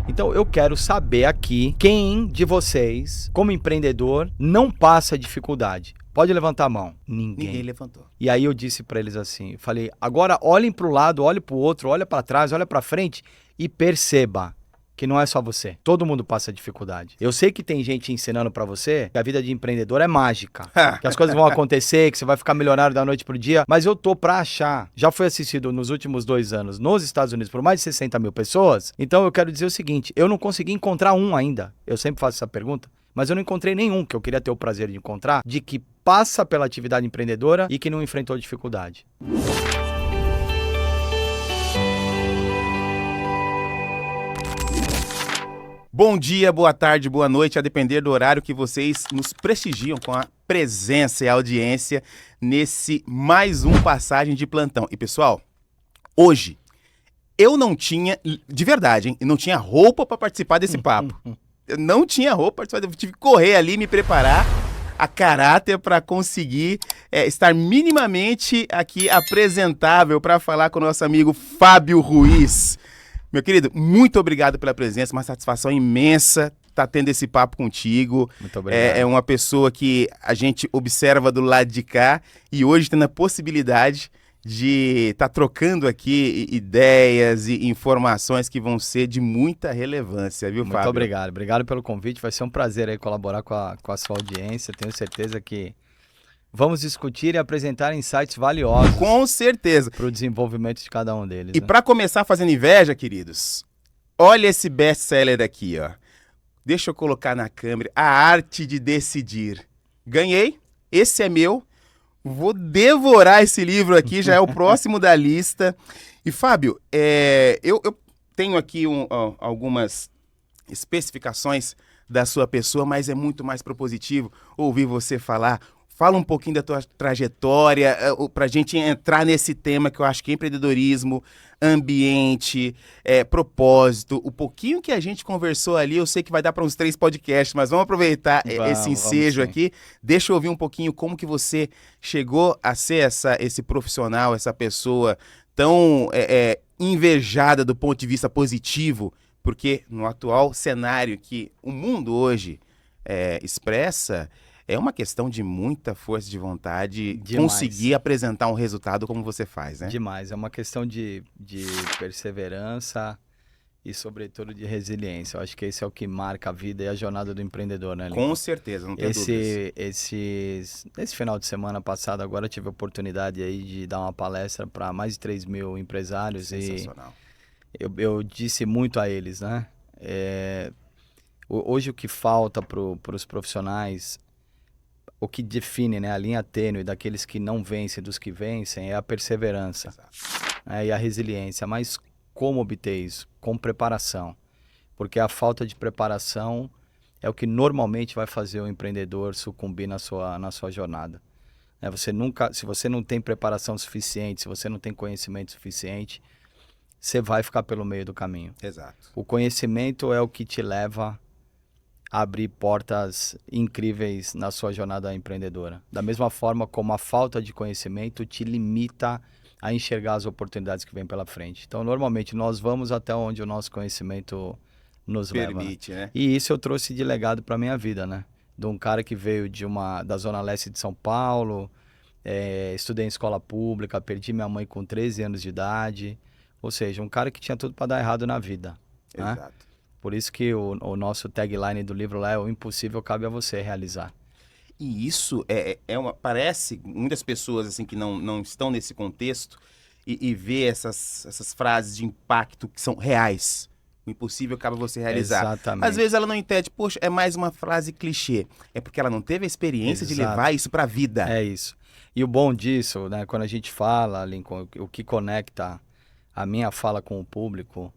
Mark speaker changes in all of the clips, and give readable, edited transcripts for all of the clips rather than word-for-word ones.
Speaker 1: Então eu quero saber aqui quem de vocês, como empreendedor, não passa dificuldade. Pode levantar a mão.
Speaker 2: Ninguém levantou.
Speaker 1: E aí eu disse para eles assim, falei, agora olhem para o lado, olhem para o outro, olha para trás, olha para frente e perceba que não é só você. Todo mundo passa dificuldade. Eu sei que tem gente ensinando pra você que a vida de empreendedor é mágica. Que as coisas vão acontecer, que você vai ficar milionário da noite pro dia. Mas eu tô pra achar. Já foi assistido nos últimos 2 anos nos Estados Unidos por mais de 60 mil pessoas. Então eu quero dizer o seguinte, eu não consegui encontrar um ainda. Eu sempre faço essa pergunta. Mas eu não encontrei nenhum que eu queria ter o prazer de encontrar, de que passa pela atividade empreendedora e que não enfrentou dificuldade.
Speaker 2: Bom dia, boa tarde, boa noite, a depender do horário que vocês nos prestigiam com a presença e a audiência nesse mais um Passagem de Plantão. E pessoal, hoje eu não tinha, de verdade, hein, eu não tinha roupa para participar desse papo. Eu não tinha roupa para participar, eu tive que correr ali, me preparar a caráter para conseguir estar minimamente aqui apresentável para falar com o nosso amigo Fábio Ruiz. Meu querido, muito obrigado pela presença, uma satisfação imensa estar tendo esse papo contigo.
Speaker 1: Muito obrigado.
Speaker 2: É uma pessoa que a gente observa do lado de cá e hoje tendo a possibilidade de estar trocando aqui ideias e informações que vão ser de muita relevância, viu, Fábio?
Speaker 1: Muito obrigado. Obrigado pelo convite. Vai ser um prazer aí colaborar com a sua audiência. Tenho certeza que vamos discutir e apresentar insights valiosos.
Speaker 2: Com certeza.
Speaker 1: Para o desenvolvimento de cada um deles.
Speaker 2: E para começar fazendo inveja, queridos, olha esse best-seller aqui, ó. Deixa eu colocar na câmera. A Arte de Decidir. Ganhei. Esse é meu. Vou devorar esse livro aqui, já é o próximo da lista. E, Fábio, eu tenho aqui algumas especificações da sua pessoa, mas é muito mais propositivo ouvir você falar. Fala um pouquinho da tua trajetória, pra gente entrar nesse tema que eu acho que é empreendedorismo, ambiente, propósito. O pouquinho que a gente conversou ali, eu sei que vai dar para uns 3 podcasts, mas vamos aproveitar esse ensejo aqui. Deixa eu ouvir um pouquinho como que você chegou a ser esse profissional, essa pessoa tão invejada do ponto de vista positivo, porque no atual cenário que o mundo hoje expressa, é uma questão de muita força de vontade conseguir apresentar um resultado como você faz, né?
Speaker 1: Demais. É uma questão de perseverança e, sobretudo, de resiliência. Eu acho que esse é o que marca a vida e a jornada do empreendedor, né, Lincoln?
Speaker 2: Com certeza, não tem dúvidas.
Speaker 1: Esse final de semana passado, agora eu tive a oportunidade aí de dar uma palestra para mais de 3 mil empresários.
Speaker 2: Sensacional.
Speaker 1: E eu disse muito a eles, né? Hoje o que falta para os profissionais, o que define, né, a linha tênue daqueles que não vencem dos que vencem é a perseverança, e a resiliência. Mas como obter isso? Com preparação. Porque a falta de preparação é o que normalmente vai fazer o empreendedor sucumbir na sua jornada. Se você não tem preparação suficiente, se você não tem conhecimento suficiente, você vai ficar pelo meio do caminho.
Speaker 2: Exato.
Speaker 1: O conhecimento é o que te leva abrir portas incríveis na sua jornada empreendedora. Da mesma forma como a falta de conhecimento te limita a enxergar as oportunidades que vêm pela frente. Então, normalmente, nós vamos até onde o nosso conhecimento nos
Speaker 2: permite,
Speaker 1: leva,
Speaker 2: né?
Speaker 1: E isso eu trouxe de legado para a minha vida, né? De um cara que veio da Zona Leste de São Paulo, estudei em escola pública, perdi minha mãe com 13 anos de idade. Ou seja, um cara que tinha tudo para dar errado na vida.
Speaker 2: Exato.
Speaker 1: Né? Por isso que o nosso tagline do livro lá é o impossível cabe a você realizar.
Speaker 2: E isso parece, muitas pessoas assim que não estão nesse contexto e vê essas frases de impacto que são reais. O impossível cabe a você realizar.
Speaker 1: Exatamente.
Speaker 2: Às vezes ela não entende, poxa, é mais uma frase clichê. É porque ela não teve a experiência de levar isso para a vida.
Speaker 1: É isso. E o bom disso, né, quando a gente fala, Lincoln, o que conecta a minha fala com o público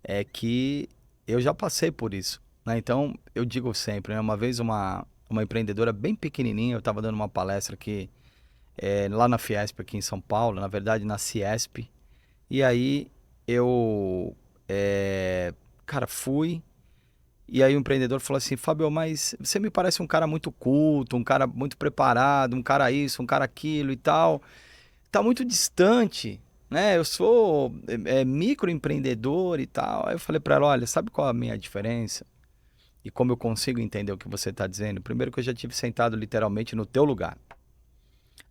Speaker 1: é que eu já passei por isso, né? Então, eu digo sempre, né? Uma vez uma empreendedora bem pequenininha, eu estava dando uma palestra aqui, lá na Fiesp, aqui em São Paulo, na verdade na Ciesp, e aí eu, cara, fui, e aí o empreendedor falou assim, Fábio, mas você me parece um cara muito culto, um cara muito preparado, um cara isso, um cara aquilo e tal, tá muito distante, né? Eu sou microempreendedor e tal. Aí eu falei para ela, olha, sabe qual é a minha diferença? E como eu consigo entender o que você está dizendo? Primeiro que eu já tive sentado literalmente no teu lugar.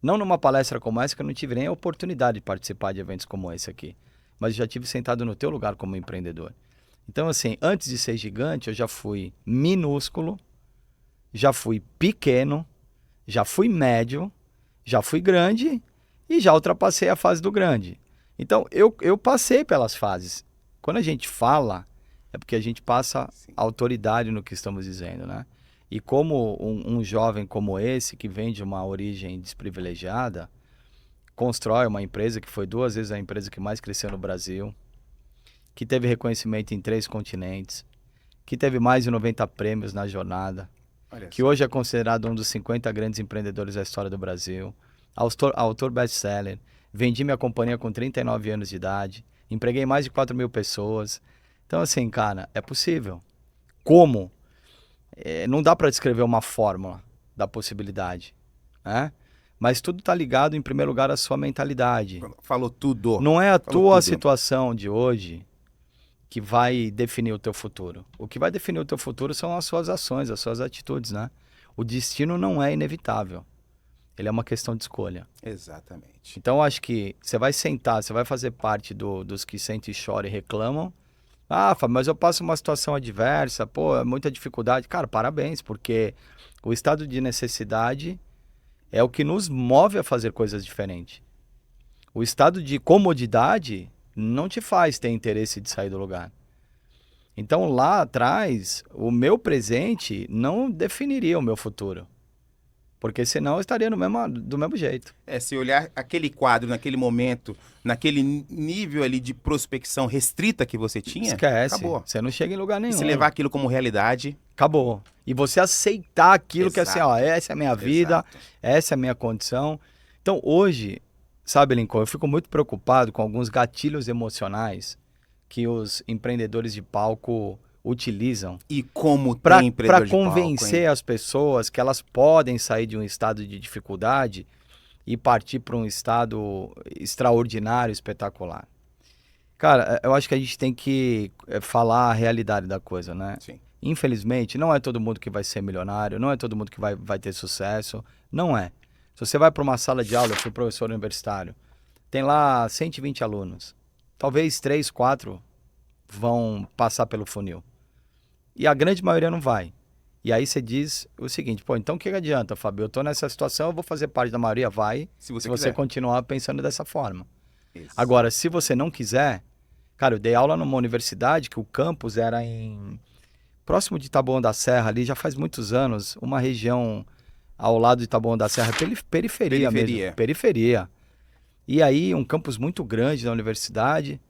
Speaker 1: Não numa palestra como essa, que eu não tive nem a oportunidade de participar de eventos como esse aqui. Mas já tive sentado no teu lugar como empreendedor. Então, assim, antes de ser gigante, eu já fui minúsculo, já fui pequeno, já fui médio, já fui grande e já ultrapassei a fase do grande. Então, eu passei pelas fases. Quando a gente fala, é porque a gente passa
Speaker 2: Sim.
Speaker 1: autoridade no que estamos dizendo, né? E como um jovem como esse, que vem de uma origem desprivilegiada, constrói uma empresa que foi 2 vezes a empresa que mais cresceu no Brasil, que teve reconhecimento em 3 continentes, que teve mais de 90 prêmios na jornada,
Speaker 2: Olha
Speaker 1: que
Speaker 2: só.
Speaker 1: hoje é considerado um dos 50 grandes empreendedores da história do Brasil, autor best-seller, vendi minha companhia com 39 anos de idade, empreguei mais de 4.000 pessoas. Então, assim, cara, é possível. Como? Não dá para descrever uma fórmula da possibilidade, né? Mas tudo está ligado, em primeiro lugar, à sua mentalidade.
Speaker 2: Falou tudo.
Speaker 1: Não é a
Speaker 2: Falou
Speaker 1: tua
Speaker 2: tudo.
Speaker 1: situação de hoje que vai definir o teu futuro. O que vai definir o teu futuro são as suas ações, as suas atitudes, né? O destino não é inevitável. Ele é uma questão de escolha.
Speaker 2: Exatamente.
Speaker 1: Então, eu acho que você vai sentar, você vai fazer parte dos que sentem, choram e reclamam. Ah, Fábio, mas eu passo uma situação adversa, pô, é muita dificuldade. Cara, parabéns, porque o estado de necessidade é o que nos move a fazer coisas diferentes. O estado de comodidade não te faz ter interesse de sair do lugar. Então, lá atrás, o meu presente não definiria o meu futuro. Porque senão eu estaria do mesmo jeito.
Speaker 2: Se olhar aquele quadro naquele momento, naquele nível ali de prospecção restrita que você tinha,
Speaker 1: Esquece.
Speaker 2: acabou.
Speaker 1: Você não chega em lugar
Speaker 2: E
Speaker 1: nenhum.
Speaker 2: se levar aquilo como realidade,
Speaker 1: Acabou. E você aceitar aquilo que é assim, ó, essa é a minha vida,
Speaker 2: exato.
Speaker 1: essa é a minha condição. Então, hoje, sabe, Lincoln, eu fico muito preocupado com alguns gatilhos emocionais que os empreendedores de palco utilizam
Speaker 2: E como
Speaker 1: para
Speaker 2: tem empreendedor de palco,
Speaker 1: convencer
Speaker 2: hein?
Speaker 1: as pessoas que elas podem sair de um estado de dificuldade e partir para um estado extraordinário, espetacular. Cara, eu acho que a gente tem que falar a realidade da coisa, né?
Speaker 2: Sim.
Speaker 1: Infelizmente, não é todo mundo que vai ser milionário, não é todo mundo que vai ter sucesso, não é. Se você vai para uma sala de aula, eu fui professor universitário, tem lá 120 alunos, talvez 3, 4 vão passar pelo funil. E a grande maioria não vai. E aí você diz o seguinte, pô, então o que adianta, Fábio? Eu tô nessa situação, eu vou fazer parte da maioria, vai,
Speaker 2: Se você
Speaker 1: se você
Speaker 2: quiser.
Speaker 1: continuar pensando dessa forma.
Speaker 2: Isso.
Speaker 1: Agora, se você não quiser, cara, eu dei aula numa universidade que o campus era próximo de Taboão da Serra, ali já faz muitos anos, uma região ao lado de Taboão da Serra, periferia mesmo, periferia. E aí, um campus muito grande da universidade.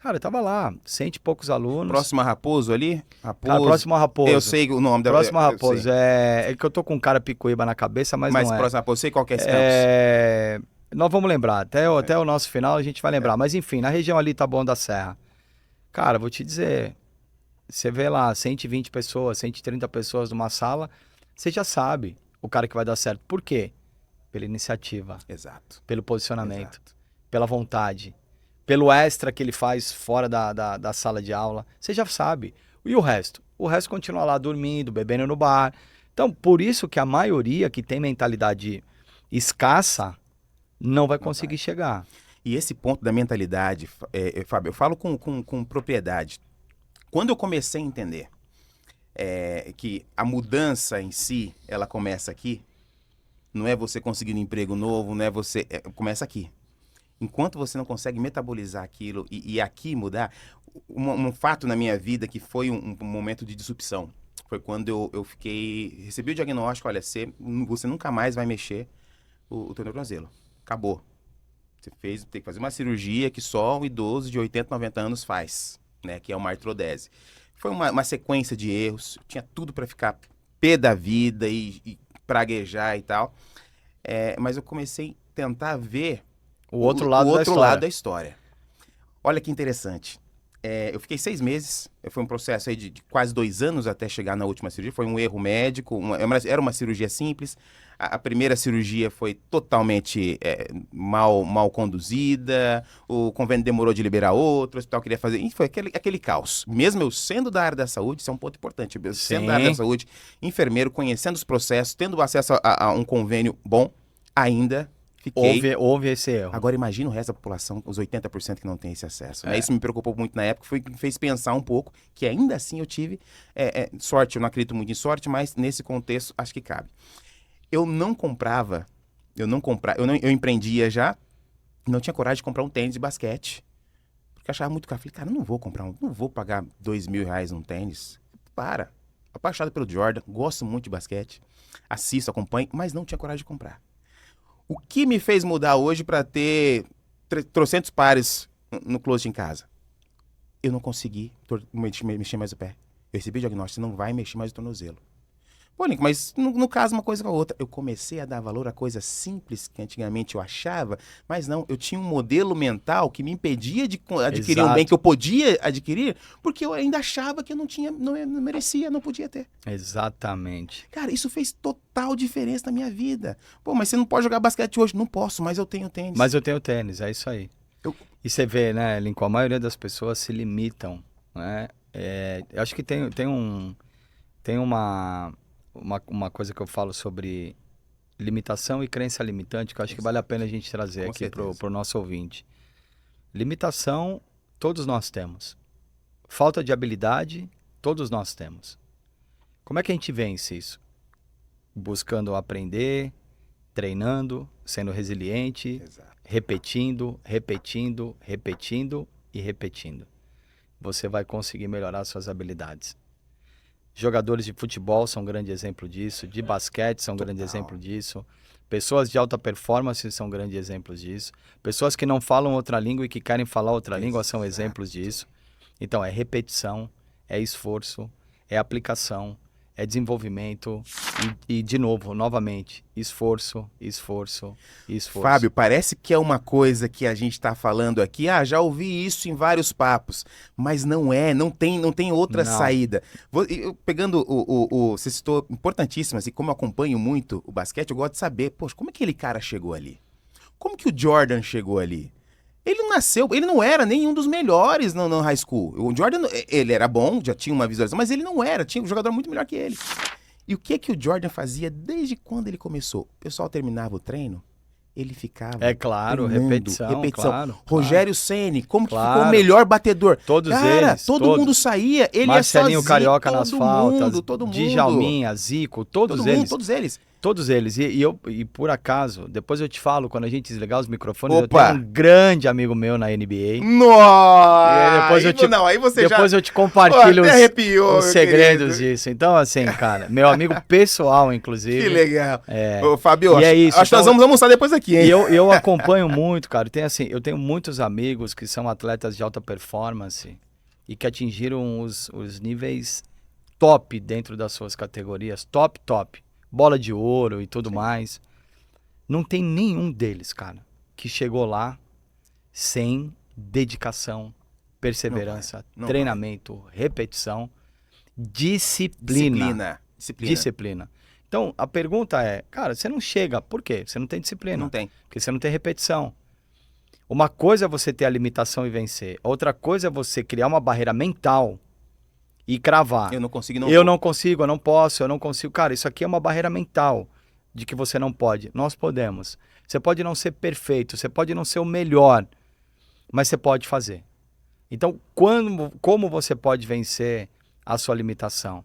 Speaker 1: Cara, eu tava lá, 100 e poucos alunos.
Speaker 2: Próximo a Raposo ali? Raposo.
Speaker 1: Cara, próximo a Raposo.
Speaker 2: Eu sei o nome da...
Speaker 1: Próximo a
Speaker 2: eu
Speaker 1: Raposo.
Speaker 2: sei.
Speaker 1: É que eu tô com um cara Picuíba na cabeça, mas não é.
Speaker 2: Próximo a Raposo, sei qual que é esse campus.
Speaker 1: Nós vamos lembrar, até o nosso final a gente vai lembrar. Mas enfim, na região ali Taboão da Serra. Cara, vou te dizer, você vê lá 120 pessoas, 130 pessoas numa sala, você já sabe o cara que vai dar certo. Por quê? Pela iniciativa,
Speaker 2: Exato.
Speaker 1: pelo posicionamento,
Speaker 2: Exato.
Speaker 1: pela vontade, pelo extra que ele faz fora da sala de aula. Você já sabe. E o resto? O resto continua lá dormindo, bebendo no bar. Então, por isso que a maioria que tem mentalidade escassa não vai conseguir chegar.
Speaker 2: E esse ponto da mentalidade, Fábio, eu falo com propriedade. Quando eu comecei a entender que a mudança em si, ela começa aqui, não é você conseguindo um emprego novo, não é você... começa aqui. Enquanto você não consegue metabolizar aquilo e aqui mudar, um fato na minha vida que foi um momento de disrupção, foi quando eu recebi o diagnóstico, olha, você nunca mais vai mexer o teu tornozelo. Acabou. Você tem que fazer uma cirurgia que só um idoso de 80, 90 anos faz, né? Que é uma artrodese. Foi uma sequência de erros, tinha tudo para ficar pé da vida e praguejar e tal. Mas eu comecei a tentar ver
Speaker 1: O outro lado
Speaker 2: lado da história. Olha que interessante. Eu fiquei 6 meses, foi um processo aí de quase 2 anos até chegar na última cirurgia, foi um erro médico, era uma cirurgia simples, a primeira cirurgia foi totalmente mal conduzida, o convênio demorou de liberar outro, o hospital queria fazer, e foi aquele caos. Mesmo eu sendo da área da saúde, isso é um ponto importante, eu sendo da área da saúde, enfermeiro, conhecendo os processos, tendo acesso a um convênio bom, ainda...
Speaker 1: Houve esse erro.
Speaker 2: Agora imagina o resto da população, os 80% que não tem esse acesso. Né? Isso me preocupou muito na época, foi o que me fez pensar um pouco, que ainda assim eu tive sorte. Eu não acredito muito em sorte, mas nesse contexto acho que cabe. Eu empreendia já, não tinha coragem de comprar um tênis de basquete. Porque eu achava muito caro. Falei, cara, eu não vou pagar R$2.000 num tênis. Apaixonado pelo Jordan, gosto muito de basquete, assisto, acompanho, mas não tinha coragem de comprar. O que me fez mudar hoje para ter 300 pares no closet em casa? Eu não consegui mexer mais o pé. Eu recebi o diagnóstico, você não vai mexer mais o tornozelo. Pô, Nico, mas no caso uma coisa com a outra. Eu comecei a dar valor a coisas simples que antigamente eu achava, mas não, eu tinha um modelo mental que me impedia de adquirir um bem que eu podia adquirir, porque eu ainda achava que eu não merecia, não podia ter.
Speaker 1: Exatamente.
Speaker 2: Cara, isso fez total diferença na minha vida. Pô, mas você não pode jogar basquete hoje. Não posso, mas eu tenho tênis.
Speaker 1: Mas eu tenho tênis, é isso aí. E você vê, né, Lincoln, a maioria das pessoas se limitam, né? Eu acho que tem uma coisa que eu falo sobre limitação e crença limitante, que eu acho que vale a pena a gente trazer aqui pro nosso ouvinte. Limitação, todos nós temos. Falta de habilidade, todos nós temos. Como é que a gente vence isso? Buscando aprender, treinando, sendo resiliente, repetindo e repetindo. Você vai conseguir melhorar suas habilidades. Jogadores de futebol são um grande exemplo disso, de basquete são um grande exemplo disso, pessoas de alta performance são grandes exemplos disso, pessoas que não falam outra língua e que querem falar outra língua são exemplos disso. Então é repetição, é esforço, é aplicação, é desenvolvimento e de novo, novamente, esforço.
Speaker 2: Fábio, parece que é uma coisa que a gente está falando aqui, já ouvi isso em vários papos, mas não tem outra saída. Pegando você citou importantíssimas, e como eu acompanho muito o basquete, eu gosto de saber, poxa, como é que aquele cara chegou ali? Como que o Jordan chegou ali? Ele não era nenhum dos melhores no high school. O Jordan, ele era bom, já tinha uma visualização, mas ele não era, tinha um jogador muito melhor que ele. E o que o Jordan fazia desde quando ele começou? O pessoal terminava o treino, ele ficava...
Speaker 1: É claro, repetição. Claro,
Speaker 2: Rogério Ceni, como que ficou o melhor batedor?
Speaker 1: Todos
Speaker 2: eles. Todo mundo saía, ele
Speaker 1: Marcelinho
Speaker 2: ia sozinho.
Speaker 1: Carioca nas faltas,
Speaker 2: todo mundo.
Speaker 1: Djalminha, Zico, todos eles.
Speaker 2: Todos eles.
Speaker 1: E por acaso, depois eu te falo, quando a gente desligar os microfones,
Speaker 2: Opa.
Speaker 1: eu tenho um grande amigo meu na NBA.
Speaker 2: Nossa!
Speaker 1: Depois eu te compartilho os segredos
Speaker 2: querido.
Speaker 1: disso. Então, assim, cara, meu amigo pessoal, inclusive.
Speaker 2: Que legal. Ô, Fábio,
Speaker 1: é isso.
Speaker 2: Acho que nós vamos almoçar depois aqui, hein?
Speaker 1: E eu acompanho muito, cara. Eu tenho muitos amigos que são atletas de alta performance e que atingiram os níveis top dentro das suas categorias. Top. Bola de ouro e tudo mais. Não tem nenhum deles, cara, que chegou lá sem dedicação, perseverança, treinamento, repetição, disciplina. Então, a pergunta é, cara, você não chega, por quê? Você não tem disciplina.
Speaker 2: Não tem.
Speaker 1: Porque você não tem repetição. Uma coisa é você ter a limitação e vencer. Outra coisa é você criar uma barreira mental e cravar.
Speaker 2: Eu não consigo,
Speaker 1: eu não posso. Cara, isso aqui é uma barreira mental de que você não pode. Nós podemos. Você pode não ser perfeito, você pode não ser o melhor, mas você pode fazer. Então, como você pode vencer a sua limitação?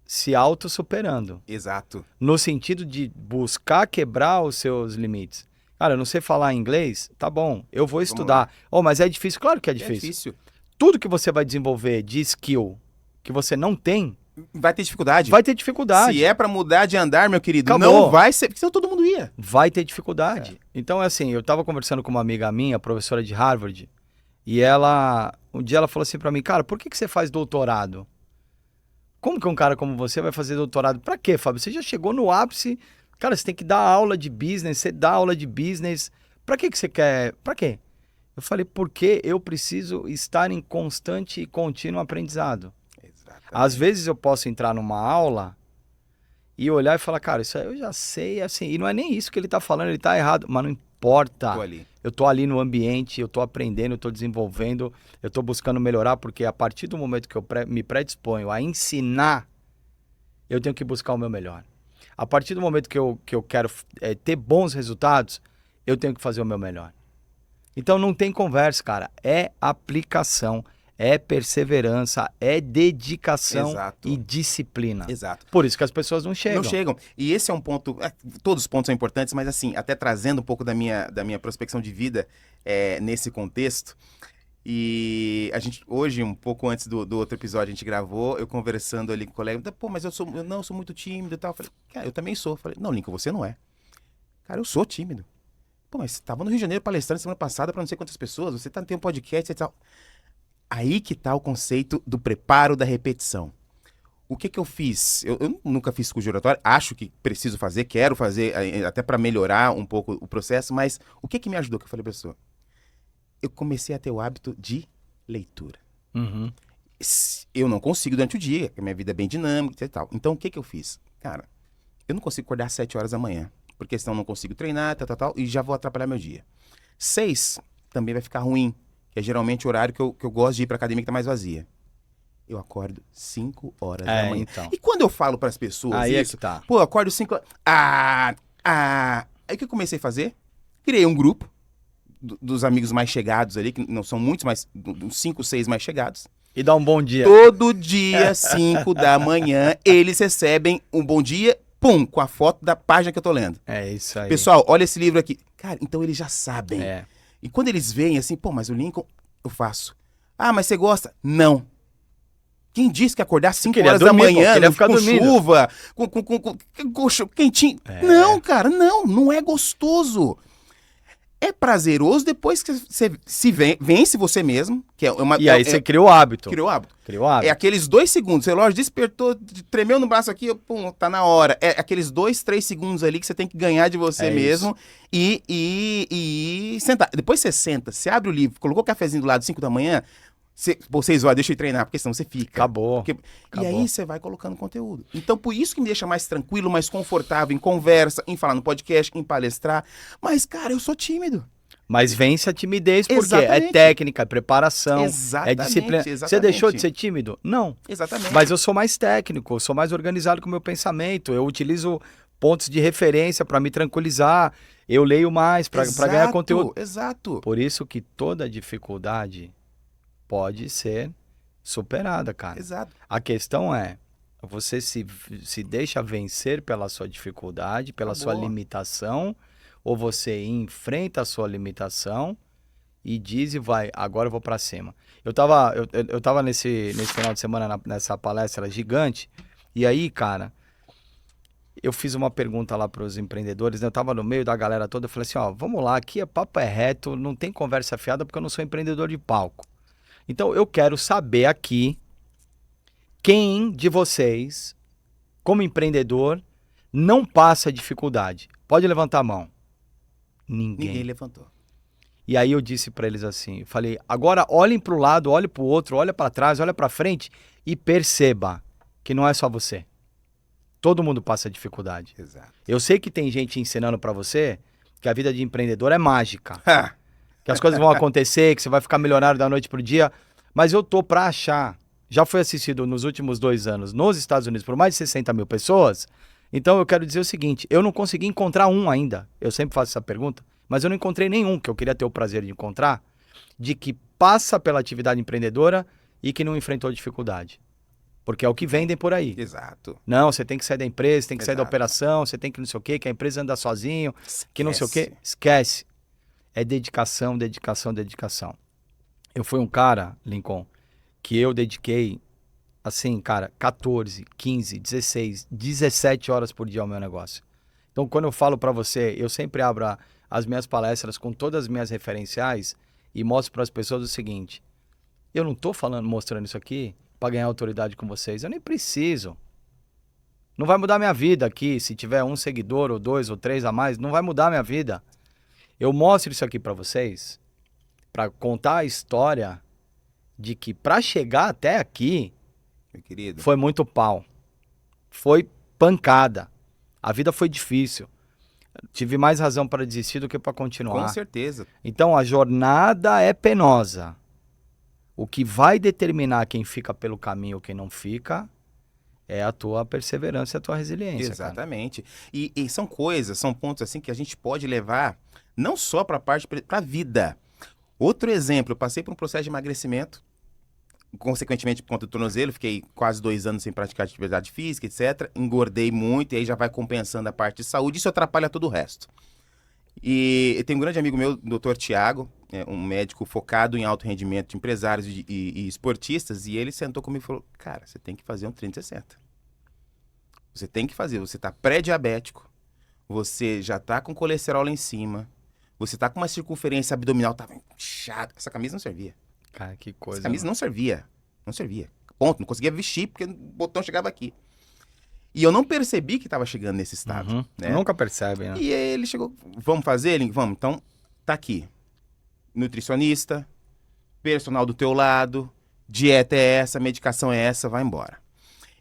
Speaker 1: Se auto-superando.
Speaker 2: Exato.
Speaker 1: No sentido de buscar quebrar os seus limites. Cara, eu não sei falar inglês? Tá bom, eu vou estudar. Mas é difícil? Claro que é difícil.
Speaker 2: É difícil.
Speaker 1: Tudo que você vai desenvolver de skill que você não tem...
Speaker 2: Vai ter dificuldade. Se é pra mudar de andar, meu querido,
Speaker 1: acabou.
Speaker 2: Não vai ser, porque senão todo mundo ia.
Speaker 1: Vai ter dificuldade. Então, assim, eu tava conversando com uma amiga minha, professora de Harvard, e um dia ela falou assim pra mim, cara, por que você faz doutorado? Como que um cara como você vai fazer doutorado? Pra quê, Fábio? Você já chegou no ápice, cara, você tem que dar aula de business, você dá aula de business, pra que você quer? Pra quê? Eu falei, porque eu preciso estar em constante e contínuo aprendizado.
Speaker 2: Exatamente.
Speaker 1: Às vezes eu posso entrar numa aula e olhar e falar, cara, isso aí eu já sei, assim, e não é nem isso que ele tá falando, ele tá errado, mas não importa.
Speaker 2: Tô ali.
Speaker 1: Eu tô ali no ambiente, eu tô aprendendo, eu tô desenvolvendo, eu tô buscando melhorar, porque a partir do momento que eu me predisponho a ensinar, eu tenho que buscar o meu melhor. A partir do momento que eu quero ter bons resultados, eu tenho que fazer o meu melhor. Então não tem conversa, cara. É aplicação, é perseverança, é dedicação
Speaker 2: Exato.
Speaker 1: e disciplina.
Speaker 2: Exato.
Speaker 1: Por isso que as pessoas não chegam.
Speaker 2: Não chegam. E esse é um ponto. Todos os pontos são importantes, mas assim, até trazendo um pouco da minha prospecção de vida nesse contexto. E a gente, hoje, um pouco antes do outro episódio, a gente gravou, eu conversando ali com o colega, pô, mas eu sou muito tímido e tal. Eu falei, cara, eu também sou. Eu falei, não, Lincoln, você não é. Cara, eu sou tímido. Pô, mas você estava no Rio de Janeiro palestrando semana passada para não sei quantas pessoas, você tem um podcast e tal. Aí que tá o conceito do preparo da repetição. O que eu fiz? Eu nunca fiz curso de oratória, acho que preciso fazer, quero fazer, até para melhorar um pouco o processo, mas o que me ajudou? Que eu falei pra pessoa? Eu comecei a ter o hábito de leitura.
Speaker 1: Uhum.
Speaker 2: Eu não consigo durante o dia, a minha vida é bem dinâmica e tal. Então, o que eu fiz? Cara, eu não consigo acordar às 7 horas da manhã, porque senão eu não consigo treinar, tal, e já vou atrapalhar meu dia. 6 também vai ficar ruim, que é geralmente o horário que eu gosto de ir pra academia que tá mais vazia. Eu acordo 5 horas da manhã.
Speaker 1: Então.
Speaker 2: E quando eu falo pras pessoas
Speaker 1: Aí
Speaker 2: isso,
Speaker 1: é que tá.
Speaker 2: pô, eu acordo 5 horas. Aí o que eu comecei a fazer? Criei um grupo dos amigos mais chegados ali, que não são muitos, mas uns 5, 6 mais chegados.
Speaker 1: E dá um bom dia.
Speaker 2: Todo dia, 5 da manhã, eles recebem um bom dia, pum, com a foto da página que eu tô lendo.
Speaker 1: É isso aí.
Speaker 2: Pessoal, olha esse livro aqui. Cara, então eles já sabem.
Speaker 1: É.
Speaker 2: E quando eles veem assim, pô, mas o Lincoln, eu faço. Ah, mas você gosta? Não. Quem disse que acordar 5
Speaker 1: Queria
Speaker 2: horas
Speaker 1: dormir,
Speaker 2: da
Speaker 1: pô,
Speaker 2: manhã,
Speaker 1: queria ficar
Speaker 2: com
Speaker 1: dormindo.
Speaker 2: chuva, com quentinho?
Speaker 1: É.
Speaker 2: Não, cara, não é gostoso. É prazeroso depois que você vence você mesmo, que é uma...
Speaker 1: E aí você criou o hábito.
Speaker 2: criou hábito.
Speaker 1: Criou o hábito.
Speaker 2: É aqueles 2 segundos, o relógio despertou, tremeu no braço aqui, pum, tá na hora. É aqueles 2, 3 segundos ali que você tem que ganhar de você
Speaker 1: É
Speaker 2: mesmo e sentar. Depois você senta, você abre o livro, colocou o cafezinho do lado 5 da manhã, vocês vão, deixa eu treinar, porque senão você fica.
Speaker 1: Acabou.
Speaker 2: E
Speaker 1: Acabou.
Speaker 2: aí você vai colocando conteúdo. Então, por isso que me deixa mais tranquilo, mais confortável em conversa, em falar no podcast, em palestrar. Mas, cara, eu sou tímido.
Speaker 1: Mas vence a timidez, porque é
Speaker 2: Exatamente.
Speaker 1: técnica, é preparação,
Speaker 2: Exatamente,
Speaker 1: é disciplina. Você
Speaker 2: exatamente.
Speaker 1: deixou de ser tímido? Não.
Speaker 2: Exatamente.
Speaker 1: Mas eu sou mais técnico, eu sou mais organizado com o meu pensamento. Eu utilizo pontos de referência para me tranquilizar. Eu leio mais para ganhar conteúdo.
Speaker 2: Exato.
Speaker 1: Por isso que toda dificuldade pode ser superada, cara.
Speaker 2: Exato.
Speaker 1: A questão é, você se deixa vencer pela sua dificuldade, pela sua
Speaker 2: Acabou.
Speaker 1: limitação, ou você enfrenta a sua limitação e diz e vai, agora eu vou pra cima. Eu tava nesse final de semana nessa palestra gigante, e aí, cara, eu fiz uma pergunta lá pros empreendedores, né? Eu tava no meio da galera toda, eu falei assim, ó, vamos lá, aqui papo é reto, não tem conversa fiada porque eu não sou empreendedor de palco. Então eu quero saber aqui quem de vocês, como empreendedor, não passa dificuldade. Pode levantar a mão.
Speaker 2: Ninguém levantou.
Speaker 1: E aí eu disse pra eles assim, falei, agora olhem pro lado, olhem pro outro, olha pra trás, olha pra frente e perceba que não é só você. Todo mundo passa dificuldade.
Speaker 2: Exato.
Speaker 1: Eu sei que tem gente ensinando pra você que a vida de empreendedor é mágica, que as coisas vão acontecer, que você vai ficar milionário da noite pro dia, mas eu tô pra achar, já foi assistido nos últimos 2 anos nos Estados Unidos por mais de 60 mil pessoas. Então eu quero dizer o seguinte, eu não consegui encontrar um ainda, eu sempre faço essa pergunta, mas eu não encontrei nenhum que eu queria ter o prazer de encontrar, de que passa pela atividade empreendedora e que não enfrentou dificuldade. Porque é o que vendem por aí.
Speaker 2: Exato.
Speaker 1: Não, você tem que sair da empresa, você tem que sair da
Speaker 2: Exato.
Speaker 1: operação, você tem que não sei o quê, que a empresa anda sozinho, que não sei o quê. Esquece. É dedicação, dedicação, dedicação. Eu fui um cara, Lincoln, que eu dediquei assim, cara, 14, 15, 16, 17 horas por dia ao meu negócio. Então, quando eu falo pra você, eu sempre abro as minhas palestras com todas as minhas referenciais e mostro para as pessoas o seguinte, eu não tô mostrando isso aqui pra ganhar autoridade com vocês, eu nem preciso. Não vai mudar minha vida aqui, se tiver 1 seguidor, ou 2, ou 3 a mais, não vai mudar minha vida. Eu mostro isso aqui pra vocês para contar a história de que para chegar até aqui
Speaker 2: Meu querido.
Speaker 1: foi muito pau. Foi pancada. A vida foi difícil. Tive mais razão para desistir do que para
Speaker 2: Com
Speaker 1: continuar.
Speaker 2: certeza.
Speaker 1: Então a jornada é penosa. O que vai determinar quem fica pelo caminho ou quem não fica é a tua perseverança e a tua resiliência.
Speaker 2: Exatamente. E são coisas, são pontos assim que a gente pode levar não só para a vida. Outro exemplo, eu passei por um processo de emagrecimento, consequentemente por conta do tornozelo, fiquei quase 2 anos sem praticar atividade física, etc. Engordei muito e aí já vai compensando a parte de saúde, isso atrapalha todo o resto. E tem um grande amigo meu, Dr. Tiago, um médico focado em alto rendimento de empresários e esportistas, e ele sentou comigo e falou, cara, você tem que fazer um 30-60. Você tem que fazer, você tá pré-diabético, você já tá com colesterol lá em cima, você tá com uma circunferência abdominal, tava inchada, essa camisa não servia.
Speaker 1: Cara, que coisa.
Speaker 2: Essa camisa não servia, não servia. Ponto, não conseguia vestir porque o botão chegava aqui. E eu não percebi que estava chegando nesse estado.
Speaker 1: Uhum.
Speaker 2: Né?
Speaker 1: Nunca percebe, né?
Speaker 2: E aí ele chegou, vamos fazer? Ele, vamos, então tá aqui. Nutricionista, personal do teu lado, dieta é essa, medicação é essa, vai embora.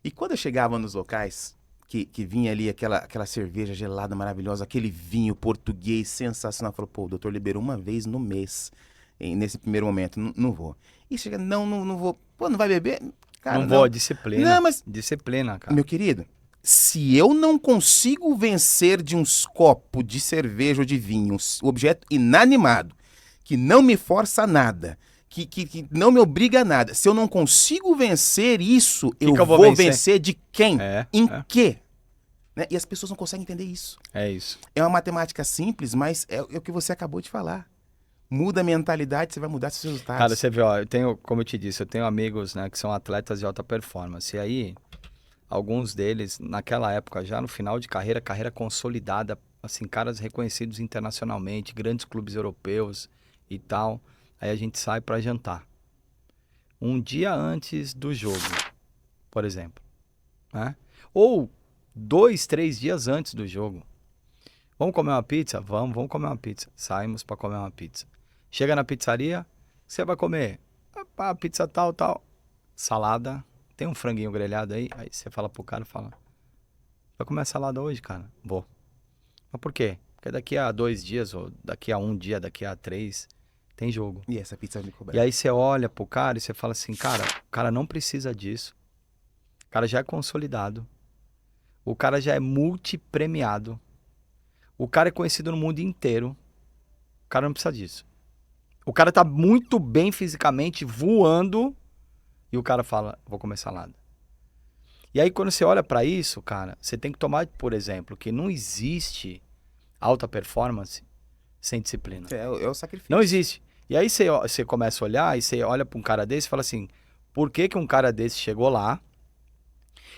Speaker 2: E quando eu chegava nos locais, que vinha ali aquela cerveja gelada maravilhosa, aquele vinho português sensacional, falou, pô, o doutor liberou uma vez no mês, nesse primeiro momento, não vou. E chega, não vou. Pô, não vai beber? Cara,
Speaker 1: não vou, disciplina.
Speaker 2: Não, mas...
Speaker 1: Disciplina, cara.
Speaker 2: Meu querido, se eu não consigo vencer de uns copos de cerveja ou de vinho, um objeto inanimado, que não me força a nada, que não me obriga a nada, se eu não consigo vencer isso, eu vou vencer de quem? Em quê? Né? E as pessoas não conseguem entender isso.
Speaker 1: É isso.
Speaker 2: É uma matemática simples, mas é o que você acabou de falar. Muda a mentalidade, você vai mudar seus resultados.
Speaker 1: Cara, você vê, ó, eu tenho, como eu te disse, eu tenho amigos, né, que são atletas de alta performance. E aí, alguns deles, naquela época, já no final de carreira consolidada, assim, caras reconhecidos internacionalmente, grandes clubes europeus e tal. Aí a gente sai pra jantar. Um dia antes do jogo, por exemplo. Né? Ou 2, 3 dias antes do jogo. Vamos comer uma pizza? Vamos comer uma pizza. Saímos pra comer uma pizza. Chega na pizzaria, você vai comer a pizza tal, salada, tem um franguinho grelhado aí você fala pro cara, vai comer salada hoje, cara? Vou. Mas por quê? Porque daqui a 2 dias, ou daqui a 1 dia, daqui a 3, tem jogo.
Speaker 2: E essa pizza me cobra.
Speaker 1: E aí você olha pro cara e você fala assim, cara, o cara não precisa disso. O cara já é consolidado. O cara já é multipremiado. O cara é conhecido no mundo inteiro. O cara não precisa disso. O cara tá muito bem fisicamente, voando, e o cara fala, vou comer salada. E aí quando você olha pra isso, cara, você tem que tomar, por exemplo, que não existe alta performance sem disciplina.
Speaker 2: É o sacrifício.
Speaker 1: Não existe. E aí você começa a olhar, e você olha pra um cara desse e fala assim, por que um cara desse chegou lá,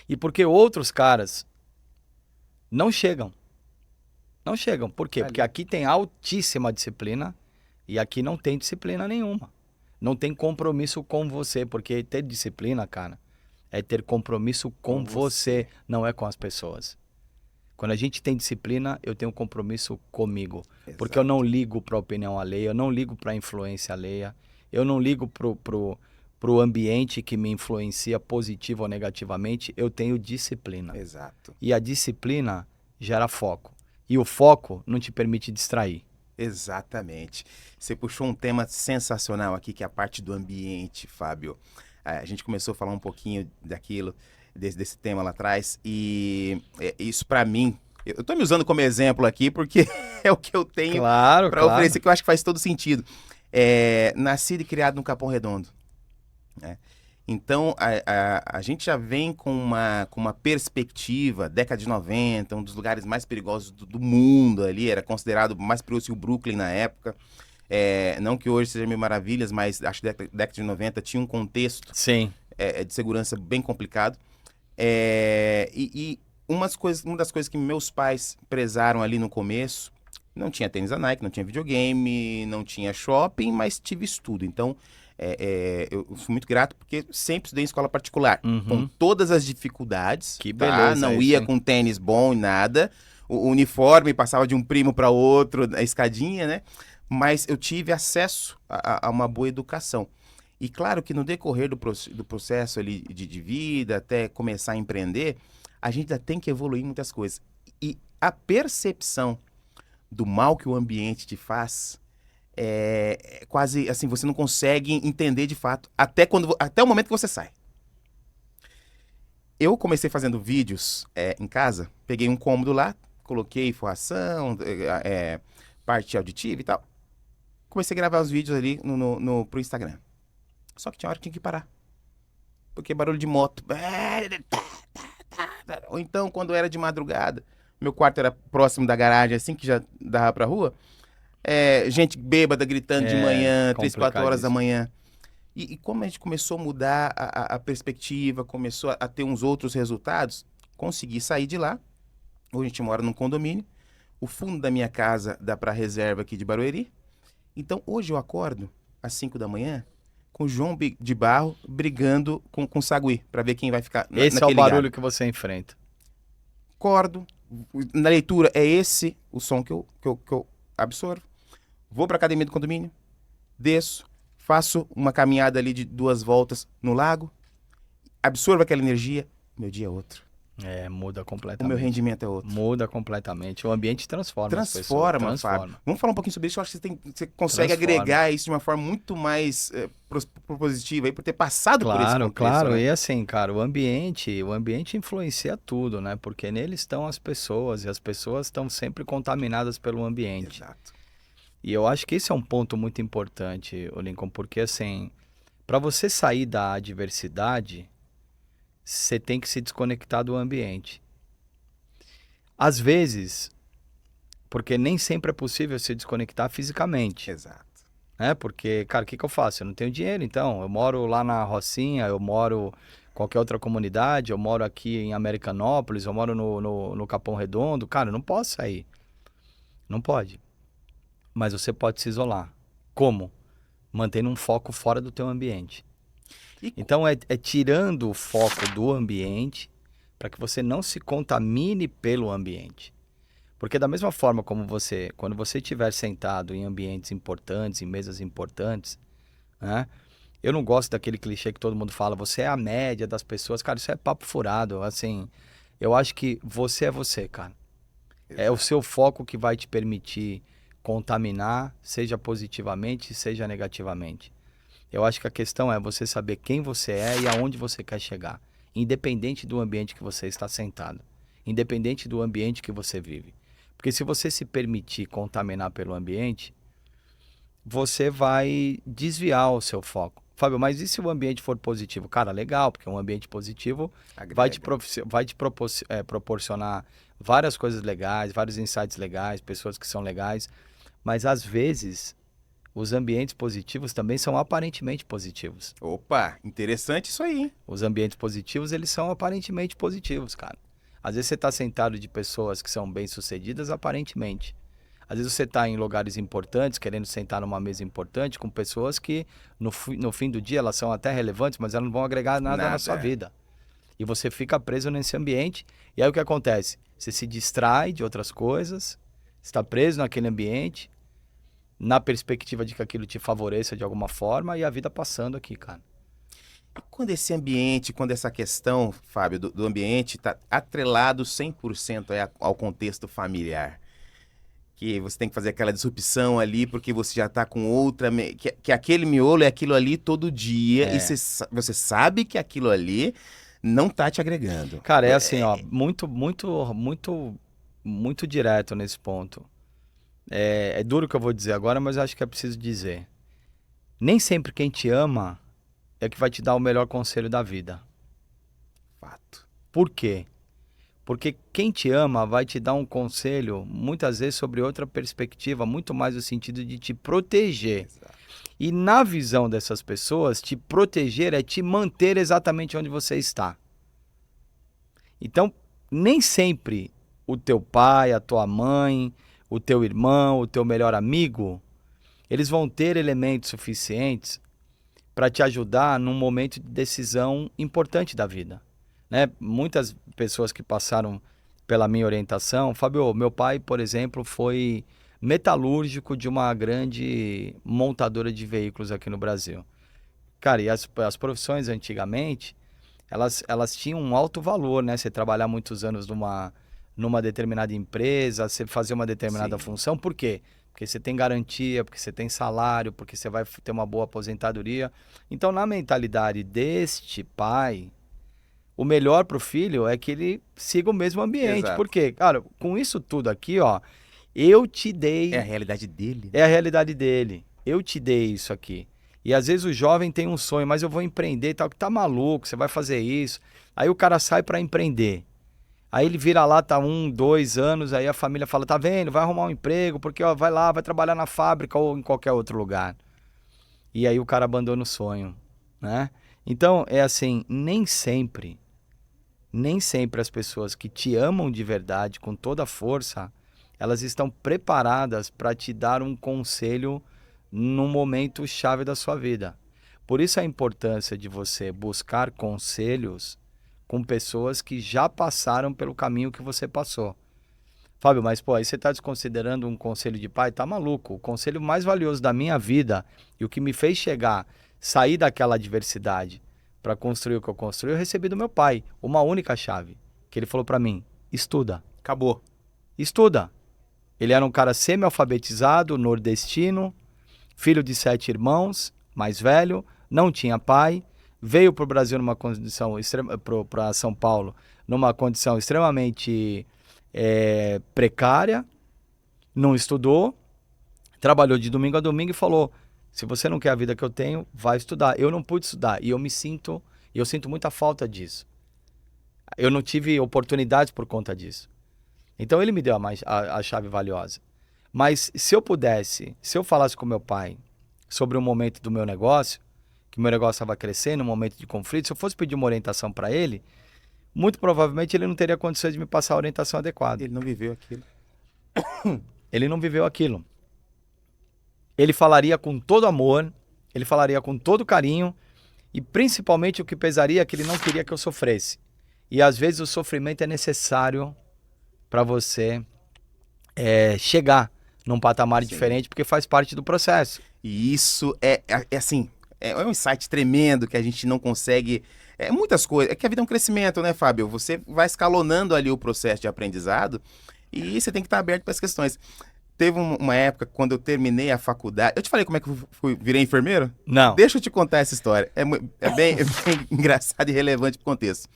Speaker 1: e por que outros caras não chegam? Não chegam. Por quê? Porque aqui tem altíssima disciplina e aqui não tem disciplina nenhuma. Não tem compromisso com você, porque ter disciplina, cara, é ter compromisso com você, não é com as pessoas. Quando a gente tem disciplina, eu tenho compromisso comigo. Exato. Porque eu não ligo para a opinião alheia, eu não ligo para a influência alheia, eu não ligo pro ambiente que me influencia positivo ou negativamente, eu tenho disciplina.
Speaker 2: Exato.
Speaker 1: E a disciplina gera foco. E o foco não te permite distrair.
Speaker 2: Exatamente. Você puxou um tema sensacional aqui, que é a parte do ambiente, Fábio. A gente começou a falar um pouquinho daquilo, desse tema lá atrás, e isso pra mim, eu tô me usando como exemplo aqui, porque é o que eu tenho para oferecer, que eu acho que faz todo sentido. Nascido e criado no Capão Redondo, né? Então, a gente já vem com uma perspectiva, década de 90, um dos lugares mais perigosos do mundo ali, era considerado mais perigoso que o Brooklyn na época. Não que hoje seja mil maravilhas, mas acho que década de 90 tinha um contexto de segurança bem complicado. E uma das coisas que meus pais prezaram ali no começo, não tinha tênis da Nike, não tinha videogame, não tinha shopping, mas tive estudo. Então, eu fui muito grato porque sempre estudei em escola particular, com todas as dificuldades.
Speaker 1: Que beleza.
Speaker 2: Não ia com tênis bom e nada. O uniforme passava de um primo para outro, a escadinha, né? mas eu tive acesso a uma boa educação. E claro que no decorrer do processo ali de vida, até começar a empreender, a gente ainda tem que evoluir muitas coisas. E a percepção do mal que o ambiente te faz é quase assim, você não consegue entender de fato, até o momento que você sai. Eu comecei fazendo vídeos em casa, peguei um cômodo lá, coloquei forração, parte auditiva e tal. Comecei a gravar os vídeos ali pro Instagram. Só que tinha hora que tinha que parar. Porque barulho de moto. Ou então, quando era de madrugada, meu quarto era próximo da garagem, assim que já dava pra rua. Gente bêbada gritando de manhã, 3, 4 horas da manhã. E como a gente começou a mudar a perspectiva, começou a ter uns outros resultados, consegui sair de lá. Hoje a gente mora num condomínio. O fundo da minha casa dá pra reserva aqui de Barueri. Então, hoje eu acordo às 5 da manhã com o João de Barro brigando com o Sagui, pra ver quem vai ficar
Speaker 1: Esse é o
Speaker 2: naquele
Speaker 1: barulho
Speaker 2: galho.
Speaker 1: que você enfrenta.
Speaker 2: Acordo, na leitura é esse o som que eu absorvo. Vou pra academia do condomínio, desço, faço uma caminhada ali de 2 voltas no lago, absorvo aquela energia, meu dia é outro.
Speaker 1: Muda
Speaker 2: O
Speaker 1: completamente.
Speaker 2: meu rendimento é outro.
Speaker 1: Muda completamente. O ambiente transforma as pessoas.
Speaker 2: Transforma, Fábio. Vamos falar um pouquinho sobre isso. Eu acho que você consegue agregar isso de uma forma muito mais propositiva aí, por ter passado por esse contexto.
Speaker 1: Claro.
Speaker 2: Né?
Speaker 1: E assim, cara, o ambiente influencia tudo, né? Porque nele estão as pessoas e as pessoas estão sempre contaminadas pelo ambiente.
Speaker 2: Exato.
Speaker 1: E eu acho que esse é um ponto muito importante, o Lincoln, porque assim, para você sair da adversidade, você tem que se desconectar do ambiente. Às vezes, porque nem sempre é possível se desconectar fisicamente,
Speaker 2: Exato.
Speaker 1: né? Porque, cara, o que eu faço? Eu não tenho dinheiro, então. Eu moro lá na Rocinha, eu moro em qualquer outra comunidade, eu moro aqui em Americanópolis, eu moro no Capão Redondo. Cara, eu não posso sair. Não pode. Mas você pode se isolar. Como? Mantendo um foco fora do teu ambiente. Então é tirando o foco do ambiente para que você não se contamine pelo ambiente. Porque da mesma forma como quando você estiver sentado em ambientes importantes, em mesas importantes, né? Eu não gosto daquele clichê que todo mundo fala, você é a média das pessoas. Cara, isso é papo furado. Assim, eu acho que você é você, cara.
Speaker 2: Exato.
Speaker 1: É o seu foco que vai te permitir contaminar, seja positivamente, seja negativamente. Eu acho que a questão é você saber quem você é e aonde você quer chegar, independente do ambiente que você está sentado, independente do ambiente que você vive. Porque se você se permitir contaminar pelo ambiente, você vai desviar o seu foco. Fábio, mas e se o ambiente for positivo? Cara, legal, porque um ambiente positivo vai te proporcionar várias coisas legais, vários insights legais, pessoas que são legais, mas às vezes os ambientes positivos também são aparentemente positivos.
Speaker 2: Opa, interessante isso aí, hein?
Speaker 1: Os ambientes positivos, eles são aparentemente positivos, cara. Às vezes você está sentado de pessoas que são bem-sucedidas aparentemente. Às vezes você está em lugares importantes, querendo sentar numa mesa importante com pessoas que no fim do dia elas são até relevantes, mas elas não vão agregar nada na sua vida. E você fica preso nesse ambiente. E aí o que acontece? Você se distrai de outras coisas, está preso naquele ambiente, na perspectiva de que aquilo te favoreça de alguma forma, e a vida passando aqui, cara.
Speaker 2: E quando esse ambiente, quando essa questão, Fábio, do ambiente está atrelado 100% ao contexto familiar, que você tem que fazer aquela disrupção ali, porque você já está com outra... Que aquele miolo é aquilo ali todo dia, e você sabe que aquilo ali não tá te agregando.
Speaker 1: Cara, é assim, ó, muito direto nesse ponto. É duro o que eu vou dizer agora, mas eu acho que é preciso dizer. Nem sempre quem te ama é que vai te dar o melhor conselho da vida.
Speaker 2: Fato.
Speaker 1: Por quê? Porque quem te ama vai te dar um conselho, muitas vezes, sobre outra perspectiva, muito mais no sentido de te proteger.
Speaker 2: Exato.
Speaker 1: E na visão dessas pessoas, te proteger é te manter exatamente onde você está. Então, nem sempre o teu pai, a tua mãe, o teu irmão, o teu melhor amigo, eles vão ter elementos suficientes para te ajudar num momento de decisão importante da vida. Né? Muitas pessoas que passaram pela minha orientação, Fábio, meu pai, por exemplo, foi metalúrgico de uma grande montadora de veículos aqui no Brasil. Cara, e as profissões antigamente, elas tinham um alto valor, né? Você trabalhar muitos anos numa determinada empresa, você fazer uma determinada
Speaker 2: Sim.
Speaker 1: função, por quê? Porque você tem garantia, porque você tem salário, porque você vai ter uma boa aposentadoria. Então, na mentalidade deste pai, o melhor para o filho é que ele siga o mesmo ambiente.
Speaker 2: Exato.
Speaker 1: Por quê? Cara, com isso tudo aqui, ó, eu te dei.
Speaker 2: É a realidade dele.
Speaker 1: É a realidade dele. Eu te dei isso aqui. E às vezes o jovem tem um sonho, mas eu vou empreender e tal, que tá maluco, você vai fazer isso. Aí o cara sai para empreender. Aí ele vira lá, tá 1, 2 anos, aí a família fala, tá vendo, vai arrumar um emprego, porque ó, vai lá, vai trabalhar na fábrica ou em qualquer outro lugar. E aí o cara abandona o sonho, né? Então, é assim, nem sempre as pessoas que te amam de verdade, com toda a força, elas estão preparadas para te dar um conselho num momento chave da sua vida. Por isso a importância de você buscar conselhos com pessoas que já passaram pelo caminho que você passou. Fábio, mas pô, aí você está desconsiderando um conselho de pai? Tá maluco. O conselho mais valioso da minha vida e o que me fez sair daquela adversidade para construir o que eu construí, eu recebi do meu pai. Uma única chave, que ele falou para mim: estuda.
Speaker 2: Acabou.
Speaker 1: Estuda. Ele era um cara semi-alfabetizado, nordestino, filho de 7 irmãos, mais velho, não tinha pai, veio para o Brasil numa condição para São Paulo, numa condição extremamente precária, não estudou, trabalhou de domingo a domingo e falou: se você não quer a vida que eu tenho, vai estudar. Eu não pude estudar e eu sinto muita falta disso. Eu não tive oportunidades por conta disso. Então ele me deu a chave valiosa. Mas se eu falasse com meu pai sobre um momento do meu negócio, que o meu negócio estava crescendo, um momento de conflito, se eu fosse pedir uma orientação para ele, muito provavelmente ele não teria condições de me passar a orientação adequada.
Speaker 2: Ele não viveu aquilo.
Speaker 1: Ele não viveu aquilo. Ele falaria com todo amor, ele falaria com todo carinho, e principalmente o que pesaria é que ele não queria que eu sofresse. E às vezes o sofrimento é necessário para você chegar num patamar
Speaker 2: Sim.
Speaker 1: diferente, porque faz parte do processo.
Speaker 2: E isso assim, é um insight tremendo que a gente não consegue. Muitas coisas. É que a vida é um crescimento, né, Fábio? Você vai escalonando ali o processo de aprendizado e você tem que estar aberto para as questões. Teve uma época, quando eu terminei a faculdade. Eu te falei como é que eu virei enfermeiro?
Speaker 1: Não.
Speaker 2: Deixa eu te contar essa história. É bem engraçado e relevante pro contexto.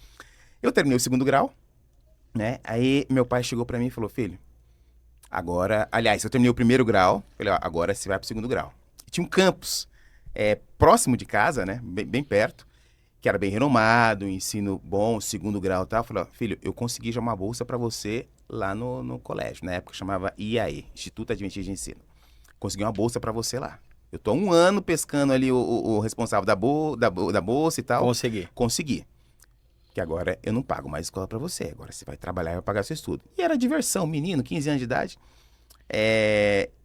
Speaker 2: Eu terminei o 2º grau, né? Aí meu pai chegou para mim e falou: filho, agora. Aliás, eu terminei o 1º grau. Falei: ó, agora você vai pro 2º grau. E tinha um campus próximo de casa, né? Bem perto, que era bem renomado, ensino bom, 2º grau e tal. Eu falei: ó, filho, eu consegui já uma bolsa para você lá no colégio. Na época chamava IAE, Instituto Adventista de Ensino. Consegui uma bolsa para você lá. Eu tô há 1 ano pescando ali o responsável da bolsa e tal. Consegui. Que agora eu não pago mais escola para você. Agora você vai trabalhar e vai pagar seu estudo. E era diversão, menino, 15 anos de idade.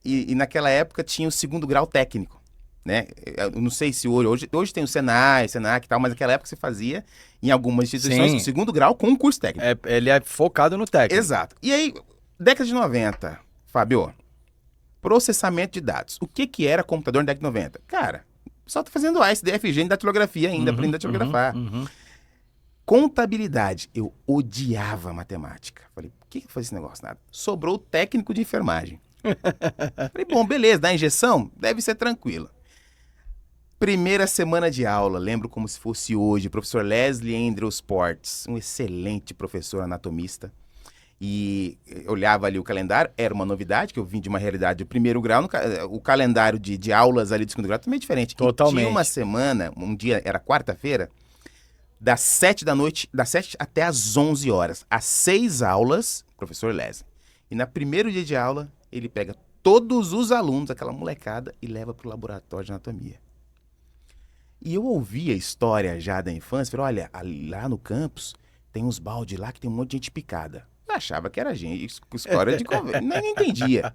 Speaker 2: E naquela época tinha o 2º grau técnico, né? Eu não sei se hoje tem o Senai, Senac e tal, mas naquela época você fazia em algumas instituições o 2º grau com um curso técnico.
Speaker 1: Ele é focado no técnico.
Speaker 2: Exato. E aí, década de 90, Fábio, processamento de dados. O que era computador na década de 90? Cara, o pessoal tá fazendo ASDFG em datilografia ainda, aprendendo a datilografar. Contabilidade. Eu odiava matemática. Falei: por que eu faço esse negócio? Nada. Sobrou o técnico de enfermagem. Falei: bom, beleza, dá injeção? Deve ser tranquilo. Primeira semana de aula, lembro como se fosse hoje, professor Leslie Andrews Portes, um excelente professor anatomista. E eu olhava ali o calendário, era uma novidade, que eu vim de uma realidade do 1º grau, o calendário de aulas ali do 2º grau também é diferente.
Speaker 1: Totalmente.
Speaker 2: E tinha uma semana, um dia, era quarta-feira, das 7 da noite, das 7 até as 11 horas. Às 6 aulas, professor Leslie. E no primeiro dia de aula, ele pega todos os alunos, aquela molecada, e leva para o laboratório de anatomia. E eu ouvi a história já da infância, falei: olha, lá no campus tem uns balde lá que tem um monte de gente picada. Eu achava que era gente, história de conversa, nem entendia.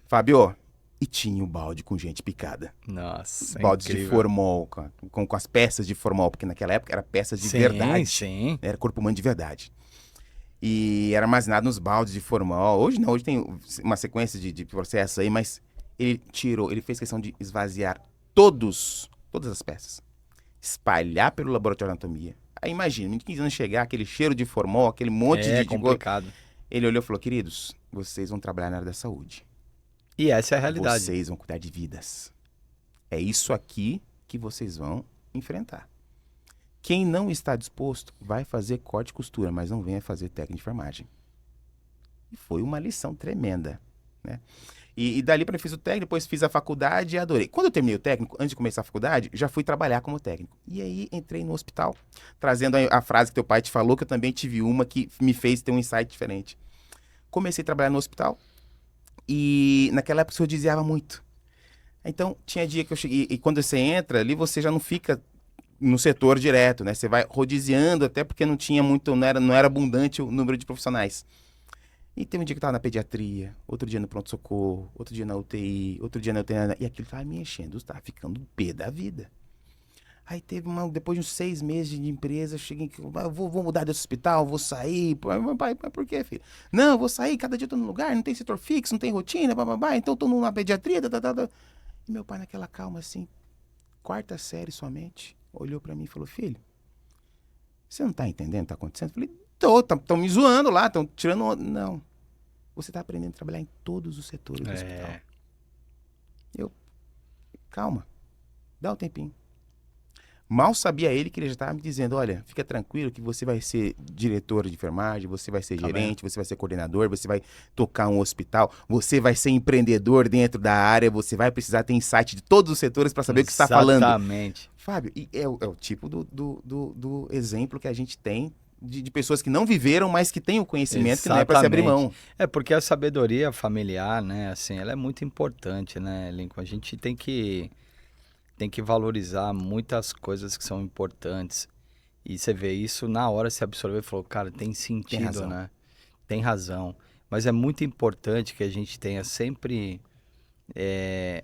Speaker 2: Fábio, e tinha o balde com gente picada.
Speaker 1: Nossa,
Speaker 2: baldes
Speaker 1: incrível.
Speaker 2: de formol, com as peças de formol, porque naquela época era peças de verdade.
Speaker 1: Sim.
Speaker 2: Era corpo humano de verdade. e era armazenado nos baldes de formol. Hoje não, hoje tem uma sequência de processos aí, mas ele fez questão de esvaziar todas as peças, espalhar pelo laboratório de anatomia. Aí imagina, em 15 anos chegar, aquele cheiro de formol, aquele monte
Speaker 1: É
Speaker 2: de...
Speaker 1: complicado.
Speaker 2: Ele olhou e falou, queridos, vocês vão trabalhar na área da saúde.
Speaker 1: E essa é a realidade.
Speaker 2: Vocês vão cuidar de vidas. É isso aqui que vocês vão enfrentar. Quem não está disposto vai fazer corte e costura, mas não venha fazer técnica de enfermagem. E foi uma lição tremenda, né? E dali para fiz o técnico, depois fiz a faculdade e adorei. Quando eu terminei o técnico, antes de começar a faculdade, já fui trabalhar como técnico. E aí entrei no hospital, trazendo a frase que teu pai te falou, que eu também tive uma que me fez ter um insight diferente. Comecei a trabalhar no hospital e naquela época eu desviava muito. Então, tinha dia que eu cheguei, e quando você entra ali, você já não fica no setor direto, né? Você vai rodiziando, até porque não tinha muito, não era abundante o número de profissionais. E tem um dia que eu tava na pediatria, outro dia no pronto-socorro, outro dia na UTI, outro dia na UTI, e aquilo tava me enchendo, eu tava ficando pé da vida. Aí teve depois de uns 6 meses de empresa, eu cheguei aqui, eu vou mudar desse hospital, vou sair. Mas por quê, filho? Não, eu vou sair, cada dia eu tô num lugar, não tem setor fixo, não tem rotina, então eu tô numa pediatria, E meu pai naquela calma assim, 4ª série somente, olhou pra mim e falou, filho, você não tá entendendo o que tá acontecendo? Eu falei, estão me zoando lá, estão tirando... Não, você tá aprendendo a trabalhar em todos os setores do hospital. Calma, dá um tempinho. Mal sabia ele que ele já estava me dizendo, olha, fica tranquilo que você vai ser diretor de enfermagem, você vai ser gerente, você vai ser coordenador, você vai tocar um hospital, você vai ser empreendedor dentro da área, você vai precisar ter insight de todos os setores para saber o que você está falando.
Speaker 1: Exatamente.
Speaker 2: Fábio, e é o tipo do exemplo que a gente tem de pessoas que não viveram, mas que têm o conhecimento que não é para se abrir mão.
Speaker 1: É porque a sabedoria familiar, né, assim, ela é muito importante, né, Lincoln? A gente tem que valorizar muitas coisas que são importantes. E você vê isso na hora, se absorver e falou, cara, tem sentido, né? Tem razão. Mas é muito importante que a gente tenha sempre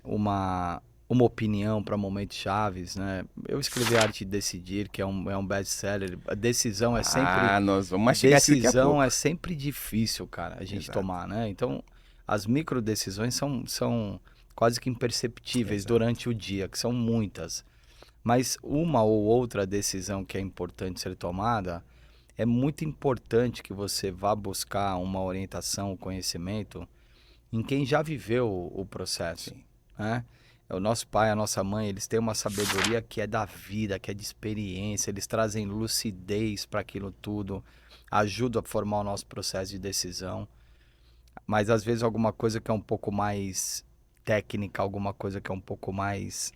Speaker 1: uma opinião para momentos chaves, né? Eu escrevi Arte de Decidir, que é um best-seller. A decisão é sempre...
Speaker 2: nós vamos chegar aqui daqui a pouco.
Speaker 1: Decisão é sempre difícil, cara, a gente tomar, né? Então, as micro decisões são quase que imperceptíveis durante o dia, que são muitas. Mas uma ou outra decisão que é importante ser tomada, é muito importante que você vá buscar uma orientação, um conhecimento em quem já viveu o processo. Né? O nosso pai, a nossa mãe, eles têm uma sabedoria que é da vida, que é de experiência, eles trazem lucidez para aquilo tudo, ajudam a formar o nosso processo de decisão. Mas às vezes alguma coisa que é um pouco mais técnica, alguma coisa que é um pouco mais...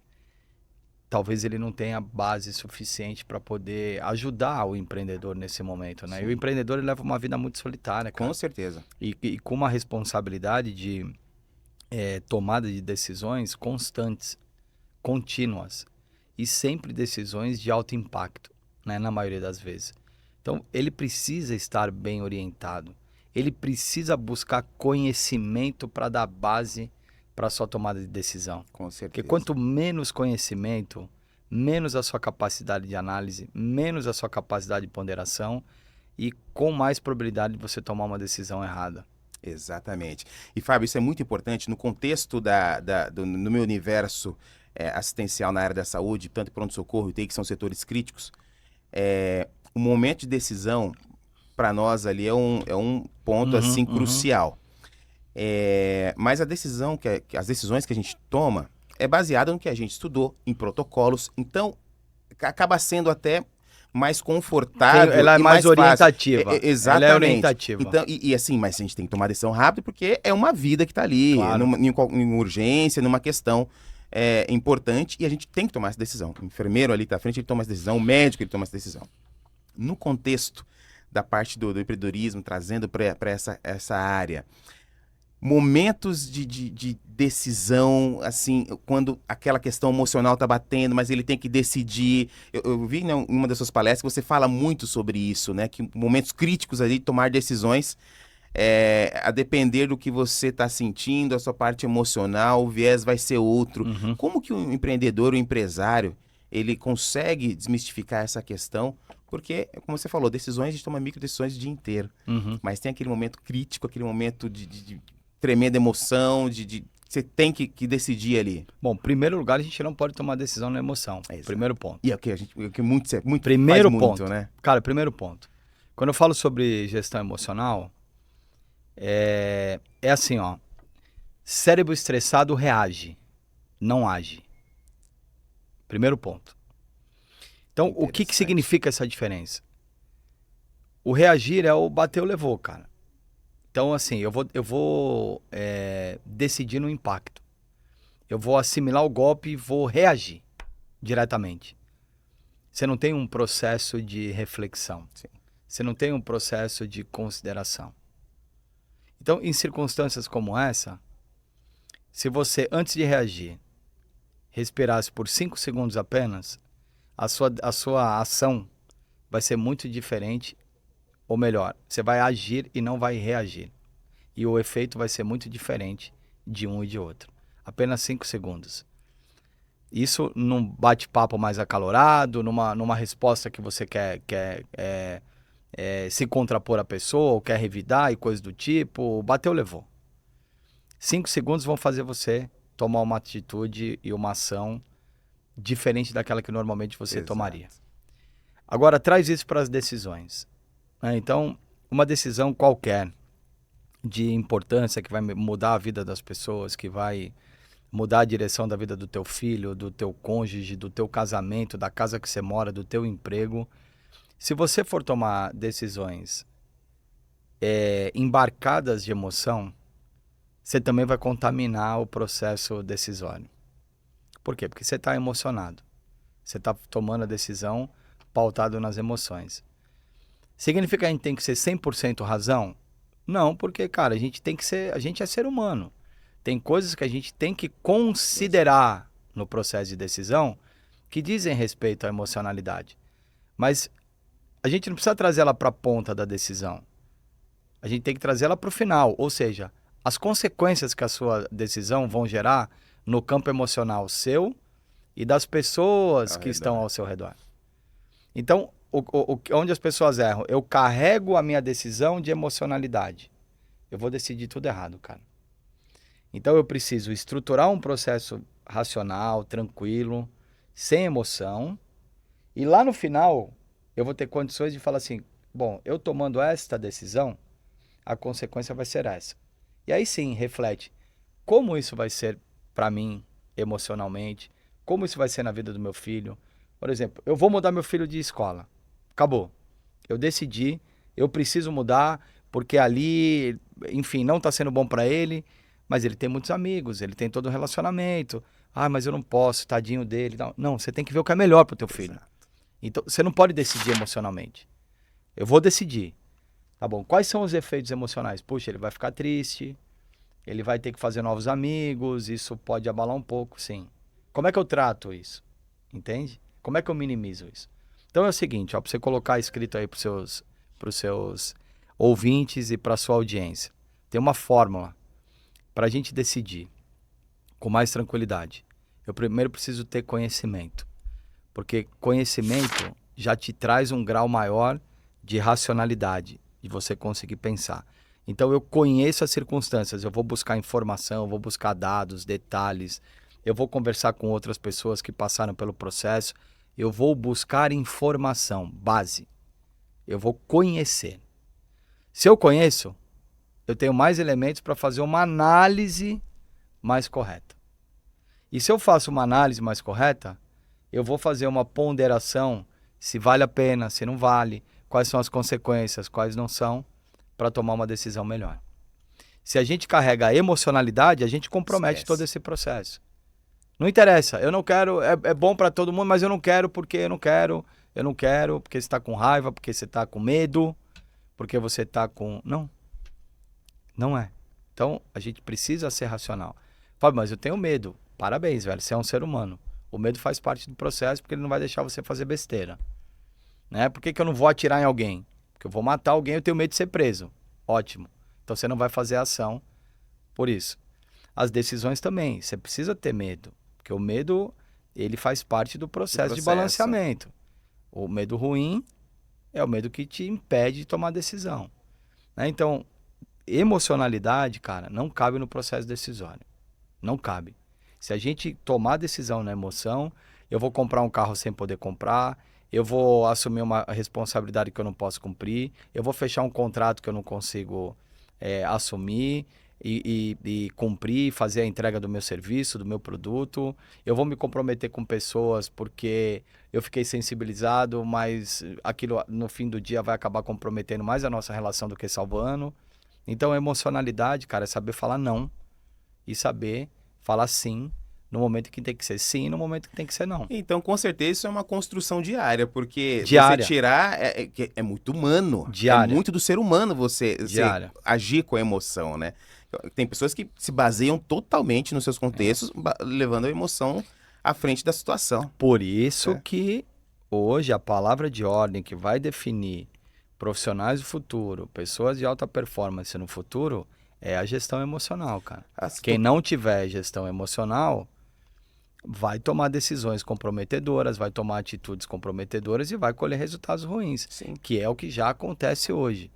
Speaker 1: Talvez ele não tenha base suficiente para poder ajudar o empreendedor nesse momento, né? Sim. E o empreendedor ele leva uma vida muito solitária, cara.
Speaker 2: Com certeza.
Speaker 1: E com uma responsabilidade de tomada de decisões constantes, contínuas. E sempre decisões de alto impacto, né? Na maioria das vezes. Então, ele precisa estar bem orientado. Ele precisa buscar conhecimento para dar base para a sua tomada de decisão.
Speaker 2: Com certeza.
Speaker 1: Porque quanto menos conhecimento, menos a sua capacidade de análise, menos a sua capacidade de ponderação e com mais probabilidade de você tomar uma decisão errada.
Speaker 2: Exatamente. E, Fábio, isso é muito importante no contexto no meu universo assistencial na área da saúde, tanto pronto-socorro e UTI, que são setores críticos. O momento de decisão, para nós ali, é um ponto assim crucial. Mas as decisões que a gente toma é baseada no que a gente estudou, em protocolos. Então, acaba sendo até mais confortável.
Speaker 1: Ela é mais
Speaker 2: orientativa.
Speaker 1: Exatamente. Ela é orientativa.
Speaker 2: Então, assim, mas a gente tem que tomar decisão rápido porque é uma vida que está ali,
Speaker 1: claro.
Speaker 2: Numa urgência, numa questão importante, e a gente tem que tomar essa decisão. O enfermeiro ali tá à frente, ele toma essa decisão, o médico ele toma essa decisão. No contexto da parte do empreendedorismo, trazendo para essa área, momentos de decisão, assim, quando aquela questão emocional tá batendo, mas ele tem que decidir. Eu vi em uma das suas palestras que você fala muito sobre isso, né? Que momentos críticos ali de tomar decisões, a depender do que você está sentindo, a sua parte emocional, o viés vai ser outro. Como que o empreendedor, o empresário, ele consegue desmistificar essa questão Porque, como você falou, decisões, a gente toma micro decisões o dia inteiro.
Speaker 1: Uhum.
Speaker 2: Mas tem aquele momento crítico, aquele momento de tremenda emoção, você tem que decidir ali.
Speaker 1: Bom, em primeiro lugar, a gente não pode tomar decisão na emoção.
Speaker 2: Exato.
Speaker 1: Primeiro ponto.
Speaker 2: E é o que a gente, o que muito
Speaker 1: Primeiro
Speaker 2: faz
Speaker 1: ponto,
Speaker 2: muito, né?
Speaker 1: Cara, primeiro ponto. Quando eu falo sobre gestão emocional, é assim, ó. Cérebro estressado reage, não age. Primeiro ponto. Então, o que
Speaker 2: Interessante.
Speaker 1: significa essa diferença? O reagir é o bateu, levou, cara. Então, assim, eu vou decidir no impacto. Eu vou assimilar o golpe e vou reagir diretamente. Você não tem um processo de reflexão.
Speaker 2: Sim.
Speaker 1: Você não tem um processo de consideração. Então, em circunstâncias como essa, se você, antes de reagir, respirasse por 5 segundos apenas, a sua ação vai ser muito diferente. Ou melhor, você vai agir e não vai reagir. E o efeito vai ser muito diferente de um e de outro. Apenas 5 segundos. Isso num bate-papo mais acalorado, numa resposta que você quer se contrapor à pessoa, ou quer revidar e coisas do tipo, bateu, levou. 5 segundos vão fazer você tomar uma atitude e uma ação diferente daquela que normalmente você
Speaker 2: Exato.
Speaker 1: tomaria. Agora, traz isso para as decisões. Então, uma decisão qualquer de importância que vai mudar a vida das pessoas, que vai mudar a direção da vida do teu filho, do teu cônjuge, do teu casamento, da casa que você mora, do teu emprego. Se você for tomar decisões embarcadas de emoção, você também vai contaminar o processo decisório. Por quê? Porque você está emocionado. Você está tomando a decisão pautado nas emoções. Significa que a gente tem que ser 100% razão? Não, porque, cara, a gente é ser humano. Tem coisas que a gente tem que considerar no processo de decisão que dizem respeito à emocionalidade. Mas a gente não precisa trazer ela para a ponta da decisão. A gente tem que trazer ela para o final. Ou seja, as consequências que a sua decisão vão gerar no campo emocional seu e das pessoas que estão ao seu redor. Então, onde as pessoas erram? Eu carrego a minha decisão de emocionalidade. Eu vou decidir tudo errado, cara. Então, eu preciso estruturar um processo racional, tranquilo, sem emoção. E lá no final, eu vou ter condições de falar assim, bom, eu tomando esta decisão, a consequência vai ser essa. E aí sim, reflete como isso vai ser para mim emocionalmente, como isso vai ser na vida do meu filho. Por exemplo, eu vou mudar meu filho de escola. Acabou. Eu decidi, eu preciso mudar, porque ali, enfim, não está sendo bom para ele, mas ele tem muitos amigos, ele tem todo um relacionamento. Ah, mas eu não posso, tadinho dele. Não, você tem que ver o que é melhor para o teu filho. Então, você não pode decidir emocionalmente. Eu vou decidir. Tá bom, quais são os efeitos emocionais? Puxa, ele vai ficar triste, ele vai ter que fazer novos amigos, isso pode abalar um pouco, sim. Como é que eu trato isso? Entende? Como é que eu minimizo isso? Então é o seguinte, para você colocar escrito aí para os seus ouvintes e para a sua audiência. Tem uma fórmula para a gente decidir com mais tranquilidade. Eu primeiro preciso ter conhecimento, porque conhecimento já te traz um grau maior de racionalidade, de você conseguir pensar. Então eu conheço as circunstâncias, eu vou buscar informação, eu vou buscar dados, detalhes, eu vou conversar com outras pessoas que passaram pelo processo, eu vou buscar informação, base. Eu vou conhecer. Se eu conheço, eu tenho mais elementos para fazer uma análise mais correta. E se eu faço uma análise mais correta, eu vou fazer uma ponderação se vale a pena, se não vale, quais são as consequências, quais não são, para tomar uma decisão melhor. Se a gente carrega a emocionalidade, a gente compromete todo esse processo. Não interessa, eu não quero, é bom para todo mundo, mas eu não quero porque eu não quero, porque você está com raiva, porque você está com medo, porque você está com... Não é. Então, a gente precisa ser racional. Fábio, mas eu tenho medo. Parabéns, velho, você é um ser humano. O medo faz parte do processo porque ele não vai deixar você fazer besteira. Né? Por que eu não vou atirar em alguém? Porque eu vou matar alguém, eu tenho medo de ser preso. Ótimo. Então, você não vai fazer ação por isso. As decisões também, você precisa ter medo. Porque o medo, ele faz parte do processo de balanceamento. O medo ruim É o medo que te impede de tomar decisão. Né? Então, emocionalidade, cara, não cabe no processo decisório. Não cabe. Se a gente tomar decisão na emoção, eu vou comprar um carro sem poder comprar, eu vou assumir uma responsabilidade que eu não posso cumprir, eu vou fechar um contrato que eu não consigo assumir e cumprir, fazer a entrega do meu serviço, do meu produto, eu vou me comprometer com pessoas porque eu fiquei sensibilizado, mas aquilo no fim do dia vai acabar comprometendo mais a nossa relação do que salvando. Então, a emocionalidade, cara, é saber falar não e saber falar sim no momento que tem que ser sim e no momento que tem que ser não.
Speaker 2: Então, com certeza, isso é uma construção diária, porque
Speaker 1: Diária.
Speaker 2: você tirar é muito humano.
Speaker 1: Diária.
Speaker 2: É muito do ser humano você
Speaker 1: Diária.
Speaker 2: agir com a emoção, né? Tem pessoas que se baseiam totalmente nos seus contextos, levando a emoção à frente da situação.
Speaker 1: Por isso que hoje a palavra de ordem que vai definir profissionais do futuro, pessoas de alta performance no futuro, é a gestão emocional, cara. Quem não tiver gestão emocional vai tomar decisões comprometedoras, vai tomar atitudes comprometedoras e vai colher resultados ruins,
Speaker 2: Sim.
Speaker 1: que é o que já acontece hoje.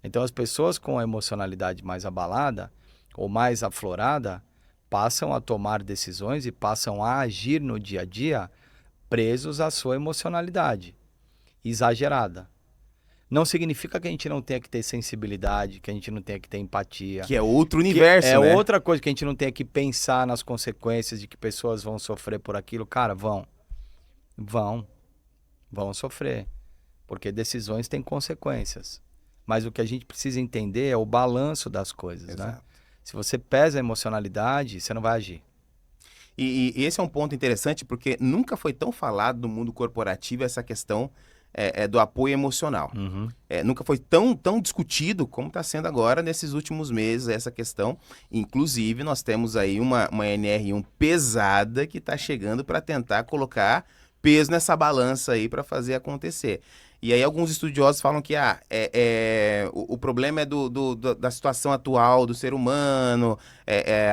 Speaker 1: Então, as pessoas com a emocionalidade mais abalada ou mais aflorada passam a tomar decisões e passam a agir no dia a dia presos à sua emocionalidade exagerada. Não significa que a gente não tenha que ter sensibilidade, que a gente não tenha que ter empatia.
Speaker 2: Que é outro universo,
Speaker 1: né?
Speaker 2: Outra
Speaker 1: coisa, que a gente não tenha que pensar nas consequências de que pessoas vão sofrer por aquilo. Cara, vão sofrer. Porque decisões têm consequências. Mas o que a gente precisa entender é o balanço das coisas, né? Se você pesa a emocionalidade, você não vai agir.
Speaker 2: E esse é um ponto interessante, porque nunca foi tão falado no mundo corporativo essa questão do apoio emocional.
Speaker 1: Uhum.
Speaker 2: Nunca foi tão discutido como está sendo agora nesses últimos meses essa questão. Inclusive, nós temos aí uma NR1 pesada que está chegando para tentar colocar peso nessa balança aí para fazer acontecer. E aí alguns estudiosos falam que o problema é da situação atual do ser humano,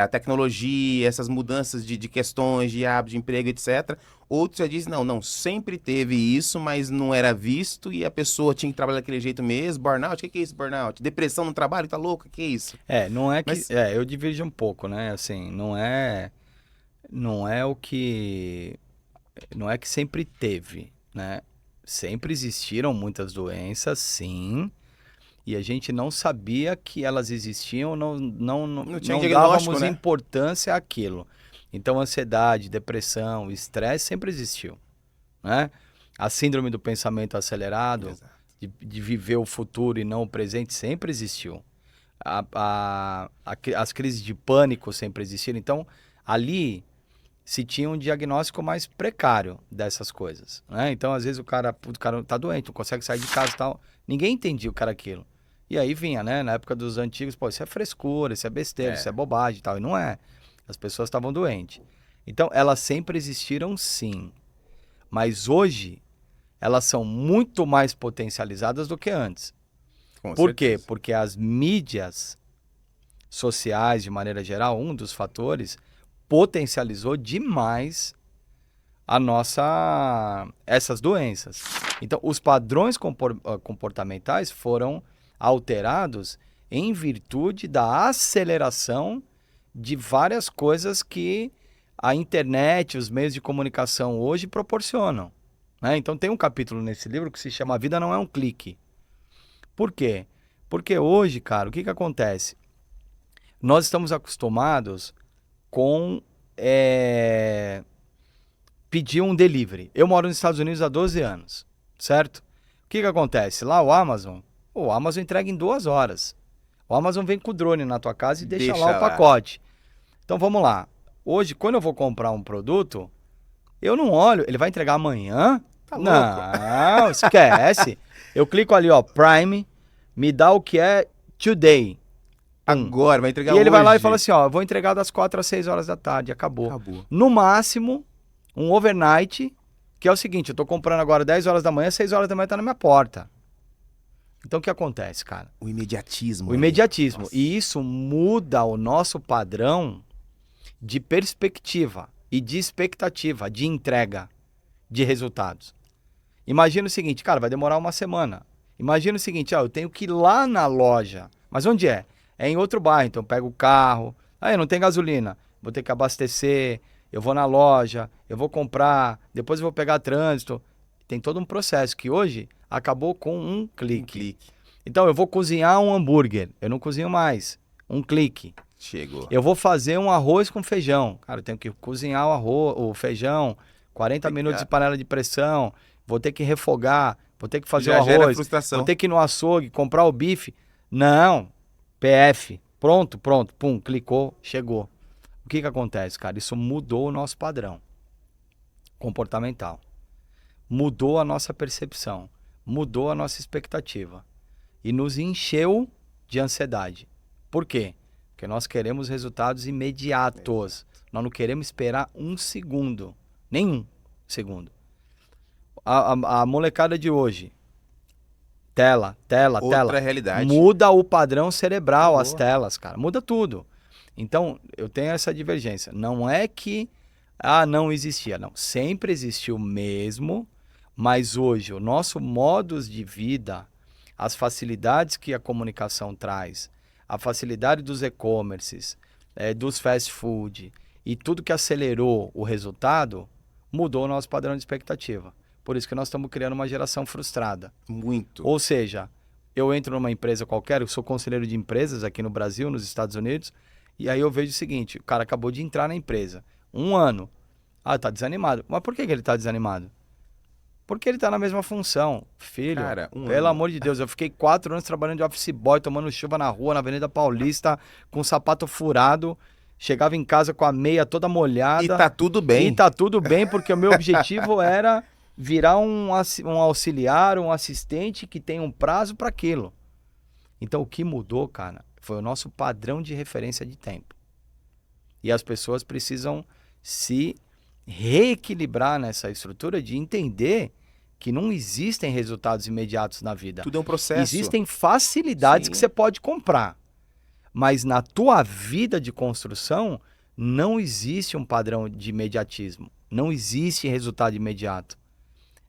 Speaker 2: a tecnologia, essas mudanças de questões, de hábitos, de emprego, etc. Outros já dizem, não, sempre teve isso, mas não era visto e a pessoa tinha que trabalhar daquele jeito mesmo. Burnout, o que é isso, burnout? Depressão no trabalho, tá louco? O que é isso?
Speaker 1: Não é que... Mas... eu divirjo um pouco, né? Assim, não é o que... Não é que sempre teve, né? Sempre existiram muitas doenças, sim, e a gente não sabia que elas existiam, não dávamos importância àquilo. Então, ansiedade, depressão, estresse sempre existiu, né? A síndrome do pensamento acelerado, de viver o futuro e não o presente, sempre existiu. As crises de pânico sempre existiram. Então, ali se tinha um diagnóstico mais precário dessas coisas, né? Então, às vezes, o cara tá doente, não consegue sair de casa e tal. Ninguém entendia o que era aquilo. E aí vinha, né? Na época dos antigos, pô, isso é frescura, isso é besteira, isso é bobagem e tal. E não é. As pessoas estavam doentes. Então, elas sempre existiram, sim. Mas hoje, elas são muito mais potencializadas do que antes. Por quê? Porque as mídias sociais, de maneira geral, um dos fatores... potencializou demais essas doenças. Então, os padrões comportamentais foram alterados em virtude da aceleração de várias coisas que a internet, os meios de comunicação hoje proporcionam, né? Então, tem um capítulo nesse livro que se chama A Vida Não é um Clique. Por quê? Porque hoje, cara, o que acontece? Nós estamos acostumados com pedir um delivery. Eu moro nos Estados Unidos há 12 anos, certo? O que acontece? Lá o Amazon entrega em 2 horas. O Amazon vem com o drone na tua casa e deixa lá o pacote. Então vamos lá. Hoje, quando eu vou comprar um produto, eu não olho, ele vai entregar amanhã?
Speaker 2: Tá louco?
Speaker 1: Não, esquece. Eu clico ali, ó, Prime, me dá o que é today.
Speaker 2: Agora, vai entregar hoje.
Speaker 1: E ele vai lá e fala assim, ó, eu vou entregar das 4 às 6 horas da tarde, acabou. No máximo, um overnight, que é o seguinte, eu tô comprando agora 10 horas da manhã, 6 horas da manhã tá na minha porta. Então o que acontece, cara?
Speaker 2: O imediatismo.
Speaker 1: O imediatismo. E isso muda o nosso padrão de perspectiva e de expectativa, de entrega de resultados. Imagina o seguinte, cara, vai demorar uma semana. Imagina o seguinte, eu tenho que ir lá na loja. Mas onde é? É em outro bairro, então eu pego o carro. Eu não tenho gasolina, vou ter que abastecer, eu vou na loja, eu vou comprar, depois eu vou pegar trânsito. Tem todo um processo que hoje acabou com um clique. Então eu vou cozinhar um hambúrguer, eu não cozinho mais. Um clique.
Speaker 2: Chegou.
Speaker 1: Eu vou fazer um arroz com feijão. Cara, eu tenho que cozinhar o feijão, 40 minutos de panela de pressão, vou ter que refogar, vou ter que fazer
Speaker 2: Já
Speaker 1: o
Speaker 2: gera
Speaker 1: arroz,
Speaker 2: frustração.
Speaker 1: vou ter que ir no açougue, comprar o bife. Não, PF, pronto, pum, clicou, chegou. O que acontece, cara? Isso mudou o nosso padrão comportamental. Mudou a nossa percepção, mudou a nossa expectativa e nos encheu de ansiedade. Por quê? Porque nós queremos resultados imediatos. Nós não queremos esperar um segundo. Nenhum segundo. A molecada de hoje. Tela.
Speaker 2: Outra realidade.
Speaker 1: Muda o padrão cerebral,
Speaker 2: Acabou.
Speaker 1: as telas, cara. Muda tudo. Então, eu tenho essa divergência. Não é que não existia. Não. Sempre existiu mesmo. Mas hoje, o nosso modus de vida, as facilidades que a comunicação traz, a facilidade dos e-commerces, dos fast food e tudo que acelerou o resultado, mudou o nosso padrão de expectativa. Por isso que nós estamos criando uma geração frustrada.
Speaker 2: Muito.
Speaker 1: Ou seja, eu entro numa empresa qualquer, eu sou conselheiro de empresas aqui no Brasil, nos Estados Unidos, e aí eu vejo o seguinte, o cara acabou de entrar na empresa, 1 ano, tá desanimado. Mas por que ele tá desanimado? Porque ele tá na mesma função. Filho,
Speaker 2: Cara,
Speaker 1: pelo amor de Deus, eu fiquei 4 anos trabalhando de office boy, tomando chuva na rua, na Avenida Paulista, com sapato furado, chegava em casa com a meia toda molhada.
Speaker 2: E tá tudo bem.
Speaker 1: E tá tudo bem, porque o meu objetivo era virar um auxiliar, um assistente que tem um prazo para aquilo. Então o que mudou, cara, foi o nosso padrão de referência de tempo. E as pessoas precisam se reequilibrar nessa estrutura de entender que não existem resultados imediatos na vida.
Speaker 2: Tudo é um processo.
Speaker 1: Existem facilidades
Speaker 2: Sim.
Speaker 1: que você pode comprar. Mas na tua vida de construção, não existe um padrão de imediatismo. Não existe resultado imediato.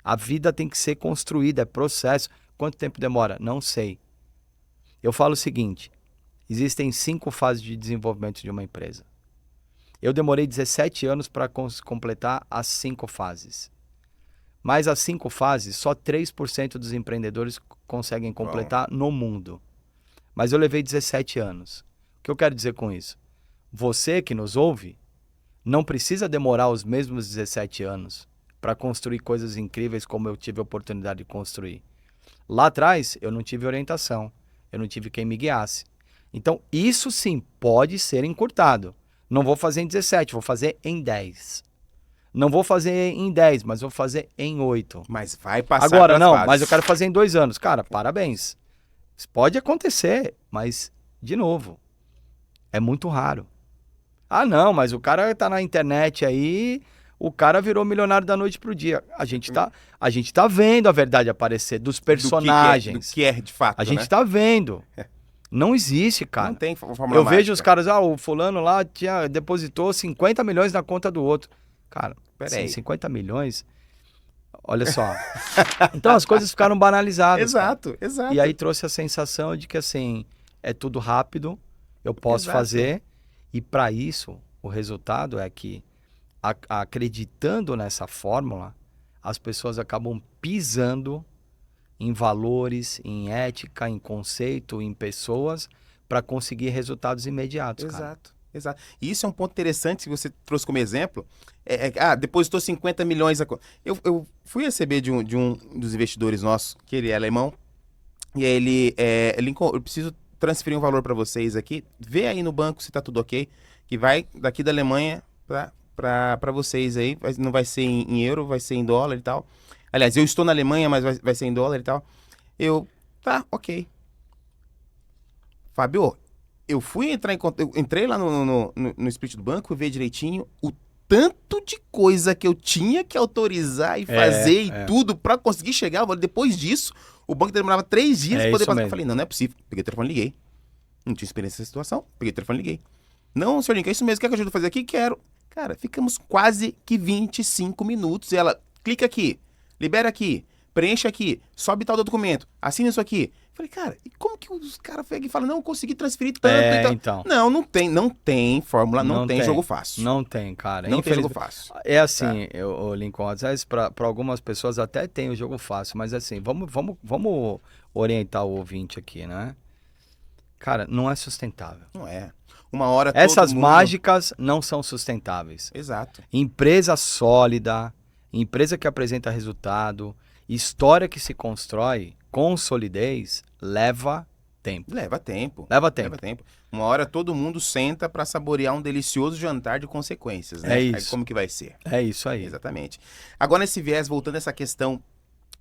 Speaker 1: A vida tem que ser construída, é processo. Quanto tempo demora? Não sei. Eu falo o seguinte, existem 5 fases de desenvolvimento de uma empresa. Eu demorei 17 anos para completar as 5 fases. Mas as 5 fases, só 3% dos empreendedores conseguem completar no mundo. Mas eu levei 17 anos. O que eu quero dizer com isso? Você que nos ouve, não precisa demorar os mesmos 17 anos para construir coisas incríveis como eu tive a oportunidade de construir. Lá atrás, eu não tive orientação. Eu não tive quem me guiasse. Então, isso sim pode ser encurtado. Não vou fazer em 17, vou fazer em 10. Não vou fazer em 10, mas vou fazer em 8.
Speaker 2: Mas vai passar
Speaker 1: Agora,
Speaker 2: pras
Speaker 1: não,
Speaker 2: fases.
Speaker 1: mas eu quero fazer em 2 anos. Cara, parabéns. Isso pode acontecer, mas, de novo, é muito raro. Não, mas o cara tá na internet aí, o cara virou milionário da noite pro dia. A gente tá vendo a verdade aparecer dos personagens.
Speaker 2: Do que é de fato,
Speaker 1: A gente
Speaker 2: né?
Speaker 1: tá vendo. Não existe, cara.
Speaker 2: Não tem fórmula
Speaker 1: Eu
Speaker 2: mágica.
Speaker 1: vejo os caras, o fulano lá depositou 50 milhões na conta do outro. Cara,
Speaker 2: Peraí.
Speaker 1: 50 milhões? Olha só. Então as coisas ficaram banalizadas.
Speaker 2: Exato, exato.
Speaker 1: E aí trouxe a sensação de que assim, é tudo rápido, eu posso
Speaker 2: Exato.
Speaker 1: fazer. E para isso, o resultado é que, acreditando nessa fórmula, as pessoas acabam pisando em valores, em ética, em conceito, em pessoas, para conseguir resultados imediatos, cara.
Speaker 2: Exato, exato. E isso é um ponto interessante que você trouxe como exemplo. Depositou 50 milhões. Eu fui receber de um dos investidores nossos, que ele é alemão, e aí eu preciso transferir um valor para vocês aqui. Vê aí no banco se tá tudo ok, que vai daqui da Alemanha para vocês aí. Não vai ser em euro, vai ser em dólar e tal. Aliás, eu estou na Alemanha, mas vai ser em dólar e tal. Tá, ok. Fábio, eu fui entrar em contato, eu entrei lá no split do banco e ver direitinho o tanto de coisa que eu tinha que autorizar e fazer e tudo para conseguir chegar. Depois disso, o banco demorava 3 dias para poder passar. Eu falei, não é possível. Peguei o telefone e liguei. Não tinha experiência nessa situação. Peguei o telefone e liguei. Não, senhor Lincoln, é isso mesmo. Quer que eu ajude a fazer aqui? Quero. Cara, ficamos quase que 25 minutos. E ela, clica aqui, libera aqui, preenche aqui, sobe tal documento, assina isso aqui. Falei, cara, e como que os caras pegam e falam, não, eu consegui transferir tanto e tal.
Speaker 1: Então.
Speaker 2: Não tem fórmula, não tem jogo fácil.
Speaker 1: Não tem, cara.
Speaker 2: Não tem jogo fácil.
Speaker 1: É assim, o Lincoln, às vezes para algumas pessoas até tem o jogo fácil, mas assim, vamos orientar o ouvinte aqui, né? Cara, não é sustentável.
Speaker 2: Não é. Uma hora
Speaker 1: Essas
Speaker 2: todo mundo...
Speaker 1: mágicas não são sustentáveis.
Speaker 2: Exato.
Speaker 1: Empresa sólida, empresa que apresenta resultado, história que se constrói com solidez, leva tempo.
Speaker 2: Leva tempo.
Speaker 1: Leva tempo.
Speaker 2: Leva tempo. Uma hora todo mundo senta para saborear um delicioso jantar de consequências, né?
Speaker 1: É isso.
Speaker 2: Aí como que vai ser?
Speaker 1: É isso aí.
Speaker 2: Exatamente. Agora, nesse viés, voltando a essa questão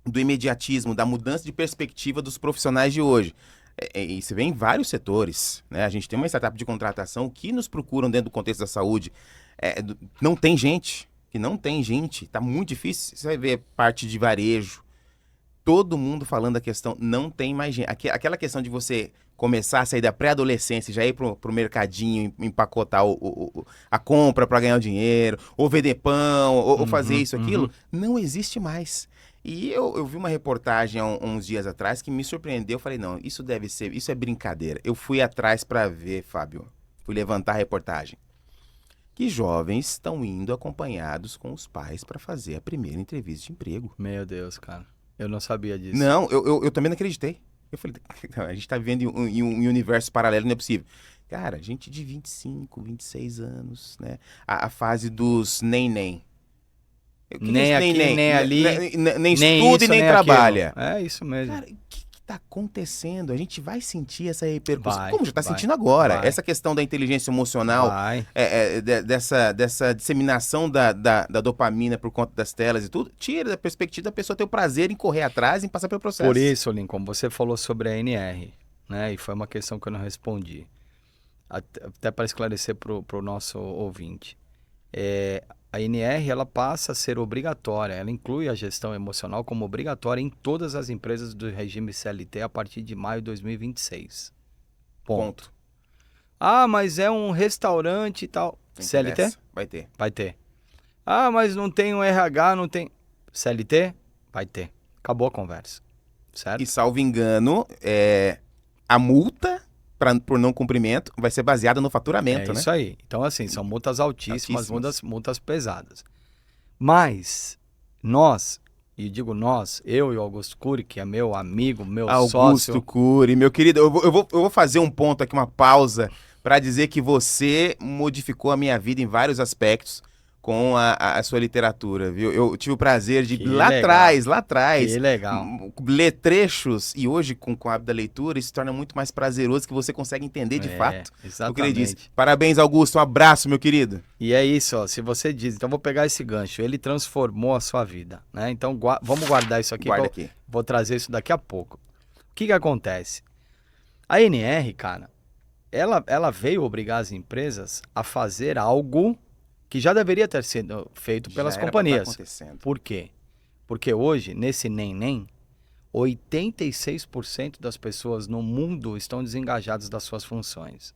Speaker 2: do imediatismo, da mudança de perspectiva dos profissionais de hoje. E você vê em vários setores, né? A gente tem uma startup de contratação que nos procuram dentro do contexto da saúde. Não tem gente, tá muito difícil. Você vai ver parte de varejo, todo mundo falando da questão, não tem mais gente. Aquela questão de você começar a sair da pré-adolescência, já ir pro mercadinho, empacotar a compra para ganhar o dinheiro, ou vender pão, ou fazer isso, aquilo, não existe mais. E eu vi uma reportagem há uns dias atrás que me surpreendeu. Eu falei, não, isso é brincadeira. Eu fui atrás para ver, Fábio. Fui levantar a reportagem. Que jovens estão indo acompanhados com os pais para fazer a primeira entrevista de emprego.
Speaker 1: Meu Deus, cara. Eu não sabia disso.
Speaker 2: Não, eu também não acreditei. Eu falei, a gente tá vivendo em um universo paralelo, não é possível. Cara, gente de 25, 26 anos, né? A fase dos nem.
Speaker 1: Nem aqui, nem ali,
Speaker 2: nem estuda e nem trabalha.
Speaker 1: É isso mesmo.
Speaker 2: Cara, o que está acontecendo? A gente vai sentir essa repercussão. Como já está sentindo
Speaker 1: agora.
Speaker 2: Essa questão da inteligência emocional, dessa disseminação da dopamina por conta das telas e tudo, tira da perspectiva da pessoa ter o prazer em correr atrás e passar pelo processo.
Speaker 1: Por isso, Lincoln, você falou sobre a NR, né? E foi uma questão que eu não respondi. Até para esclarecer para o nosso ouvinte. A NR ela passa a ser obrigatória, ela inclui a gestão emocional como obrigatória em todas as empresas do regime CLT a partir de maio de 2026. Ponto. Ah, mas é um restaurante e tal. CLT?
Speaker 2: Vai ter.
Speaker 1: Vai ter. Ah, mas não tem um RH, não tem... CLT? Vai ter. Acabou a conversa. Certo?
Speaker 2: E salvo engano, a multa por não cumprimento vai ser baseada no faturamento, né?
Speaker 1: É isso aí. Então, assim, são multas altíssimas. Multas pesadas. Mas nós, e digo nós, eu e o Augusto Cury, que é meu amigo, meu sócio...
Speaker 2: Augusto Cury, meu querido, eu vou fazer um ponto aqui, uma pausa, para dizer que você modificou a minha vida em vários aspectos com a sua literatura, viu? Eu tive o prazer de, lá atrás,
Speaker 1: que legal,
Speaker 2: ler trechos, e hoje, com o hábito da leitura, isso se torna muito mais prazeroso, que você consegue entender de fato o que ele disse. Parabéns, Augusto, um abraço, meu querido.
Speaker 1: E é isso, ó, se você diz, então vou pegar esse gancho, ele transformou a sua vida, né? Então vamos guardar isso aqui.
Speaker 2: Guarda aqui.
Speaker 1: Vou trazer isso daqui a pouco. O que acontece? A NR, cara, ela veio obrigar as empresas a fazer algo que já deveria ter sido feito pelas companhias. Por quê? Porque hoje, nesse nem, 86% das pessoas no mundo estão desengajadas das suas funções.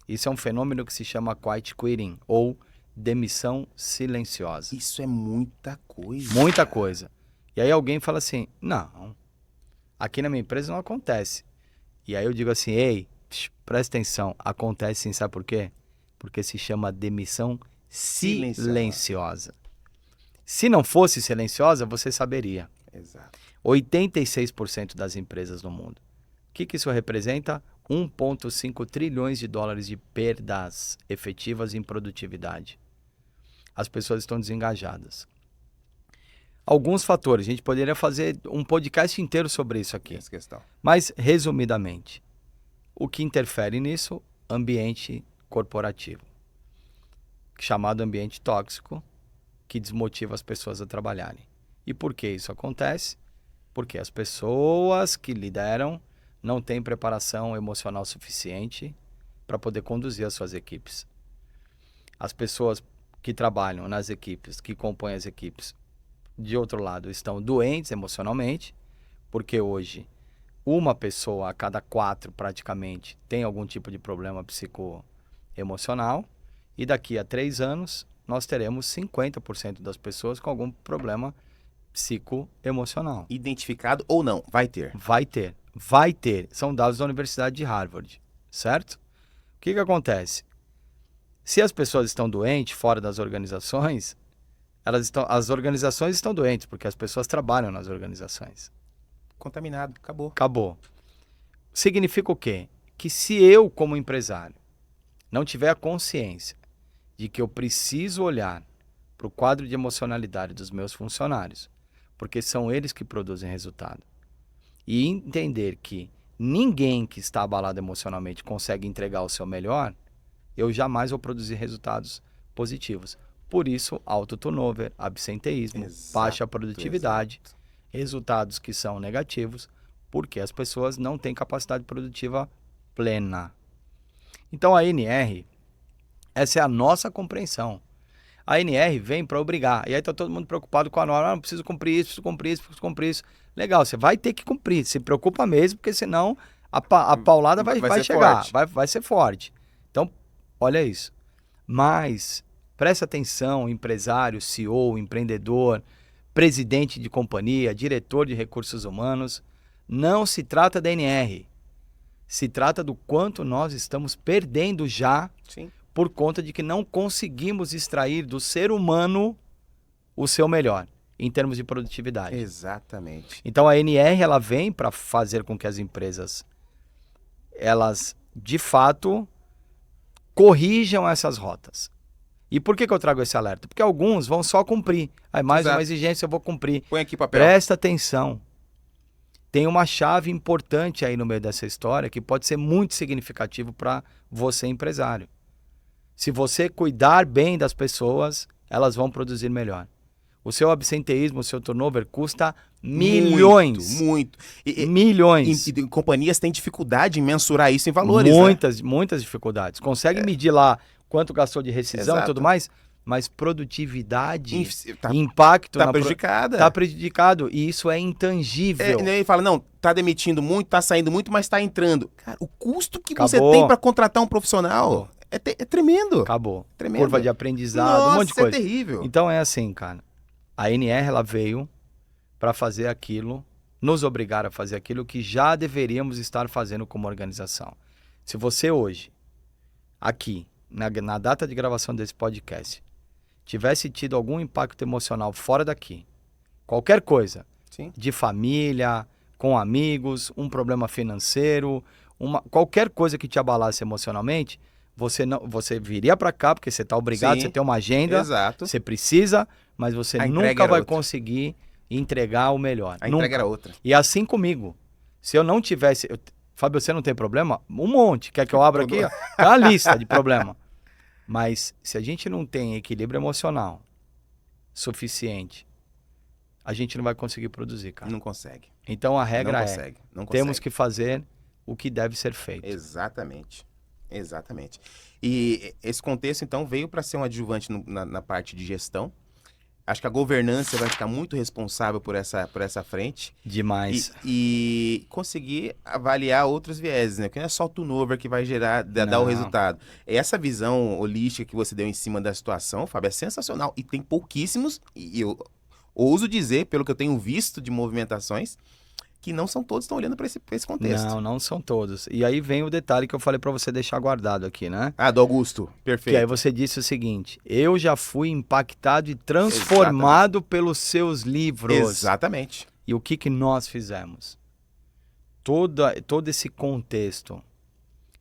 Speaker 1: Isso é um fenômeno que se chama quiet quitting, ou demissão silenciosa.
Speaker 2: Isso é muita coisa.
Speaker 1: Muita coisa. E aí alguém fala assim, não, aqui na minha empresa não acontece. E aí eu digo assim, ei, presta atenção, acontece sim, sabe por quê? Porque se chama demissão silenciosa. Se não fosse silenciosa, você saberia.
Speaker 2: Exato.
Speaker 1: 86% das empresas no mundo. O que isso representa? 1,5 trilhões de dólares de perdas efetivas em produtividade. As pessoas estão desengajadas. Alguns fatores, a gente poderia fazer um podcast inteiro sobre isso aqui.
Speaker 2: Essa questão.
Speaker 1: Mas, resumidamente, o que interfere nisso? Ambiente corporativo, chamado ambiente tóxico, que desmotiva as pessoas a trabalharem. E por que isso acontece? Porque as pessoas que lideram não têm preparação emocional suficiente para poder conduzir as suas equipes. As pessoas que trabalham nas equipes, que compõem as equipes, de outro lado, estão doentes emocionalmente, porque hoje uma pessoa a cada 4 praticamente tem algum tipo de problema psicoemocional, e daqui a 3 anos nós teremos 50% das pessoas com algum problema psicoemocional.
Speaker 2: Identificado ou não? Vai ter.
Speaker 1: Vai ter. São dados da Universidade de Harvard, certo? O que acontece? Se as pessoas estão doentes fora das organizações, as organizações estão doentes, porque as pessoas trabalham nas organizações.
Speaker 2: Contaminado, acabou.
Speaker 1: Acabou. Significa o quê? Que se eu, como empresário, não tiver a consciência de que eu preciso olhar para o quadro de emocionalidade dos meus funcionários, porque são eles que produzem resultado, e entender que ninguém que está abalado emocionalmente consegue entregar o seu melhor, eu jamais vou produzir resultados positivos. Por isso, alto turnover, absenteísmo,
Speaker 2: Exato,
Speaker 1: baixa produtividade,
Speaker 2: exato.
Speaker 1: resultados que são negativos, porque as pessoas não têm capacidade produtiva plena. Então a NR, essa é a nossa compreensão. A NR vem para obrigar. E aí está todo mundo preocupado com a norma. Não preciso cumprir isso, preciso cumprir isso, preciso cumprir isso. Legal, você vai ter que cumprir. Se preocupa mesmo, porque senão a paulada vai chegar. Vai ser forte. Então, olha isso. Mas, preste atenção, empresário, CEO, empreendedor, presidente de companhia, diretor de recursos humanos. Não se trata da NR. Se trata do quanto nós estamos perdendo já.
Speaker 2: Sim.
Speaker 1: Por conta de que não conseguimos extrair do ser humano o seu melhor, em termos de produtividade.
Speaker 2: Exatamente.
Speaker 1: Então a NR ela vem para fazer com que as empresas, elas de fato, corrijam essas rotas. E por que eu trago esse alerta? Porque alguns vão só cumprir. Aí mais
Speaker 2: Exato.
Speaker 1: uma exigência eu vou cumprir.
Speaker 2: Põe aqui papel.
Speaker 1: Presta atenção. Tem uma chave importante aí no meio dessa história que pode ser muito significativo para você, empresário. Se você cuidar bem das pessoas, elas vão produzir melhor. O seu absenteísmo, o seu turnover custa milhões.
Speaker 2: Muito.
Speaker 1: Milhões.
Speaker 2: E companhias têm dificuldade em mensurar isso em valores,
Speaker 1: muitas dificuldades. Consegue medir lá quanto gastou de rescisão
Speaker 2: Exato.
Speaker 1: e tudo mais, mas produtividade,
Speaker 2: Tá
Speaker 1: impacto...
Speaker 2: prejudicada.
Speaker 1: Tá prejudicado. E isso é intangível.
Speaker 2: Ele fala, não, tá demitindo muito, tá saindo muito, mas tá entrando. Cara, o custo que você
Speaker 1: Acabou.
Speaker 2: tem para contratar um profissional é tremendo.
Speaker 1: Acabou.
Speaker 2: Tremendo.
Speaker 1: Curva de aprendizado,
Speaker 2: Nossa,
Speaker 1: um monte de coisa.
Speaker 2: é terrível.
Speaker 1: Então é assim, cara. A NR ela veio para fazer aquilo, nos obrigar a fazer aquilo que já deveríamos estar fazendo como organização. Se você hoje, aqui, na data de gravação desse podcast, tivesse tido algum impacto emocional fora daqui, qualquer coisa,
Speaker 2: Sim.
Speaker 1: de família, com amigos, um problema financeiro, qualquer coisa que te abalasse emocionalmente, você viria para cá, porque você está obrigado,
Speaker 2: Sim.
Speaker 1: você tem uma agenda,
Speaker 2: Exato.
Speaker 1: você precisa, mas você
Speaker 2: A entrega
Speaker 1: nunca
Speaker 2: era
Speaker 1: vai
Speaker 2: outra.
Speaker 1: conseguir entregar o melhor.
Speaker 2: A
Speaker 1: Nunca.
Speaker 2: entrega era outra.
Speaker 1: E assim comigo. Se eu não tivesse... Fábio, você não tem problema? Um monte. Quer que eu abra aqui? Ó? É uma lista de problema. Mas se a gente não tem equilíbrio emocional suficiente, a gente não vai conseguir produzir, cara.
Speaker 2: Não consegue.
Speaker 1: Então a regra
Speaker 2: Não consegue. Não
Speaker 1: temos
Speaker 2: consegue.
Speaker 1: que fazer o que deve ser feito.
Speaker 2: Exatamente. Exatamente. E esse contexto, então, veio para ser um adjuvante na parte de gestão. Acho que a governança vai ficar muito responsável por essa frente.
Speaker 1: Demais.
Speaker 2: E conseguir avaliar outros vieses, né? Porque não é só o turnover que vai dar o resultado. Essa visão holística que você deu em cima da situação, Fábio, é sensacional. E tem pouquíssimos, e eu ouso dizer, pelo que eu tenho visto de movimentações, que não são todos que estão olhando para esse contexto.
Speaker 1: Não são todos. E aí vem o detalhe que eu falei para você deixar guardado aqui, né?
Speaker 2: Ah, do Augusto. Perfeito.
Speaker 1: Que aí você disse o seguinte: eu já fui impactado e transformado pelos seus livros.
Speaker 2: Exatamente.
Speaker 1: E o que nós fizemos? Todo esse contexto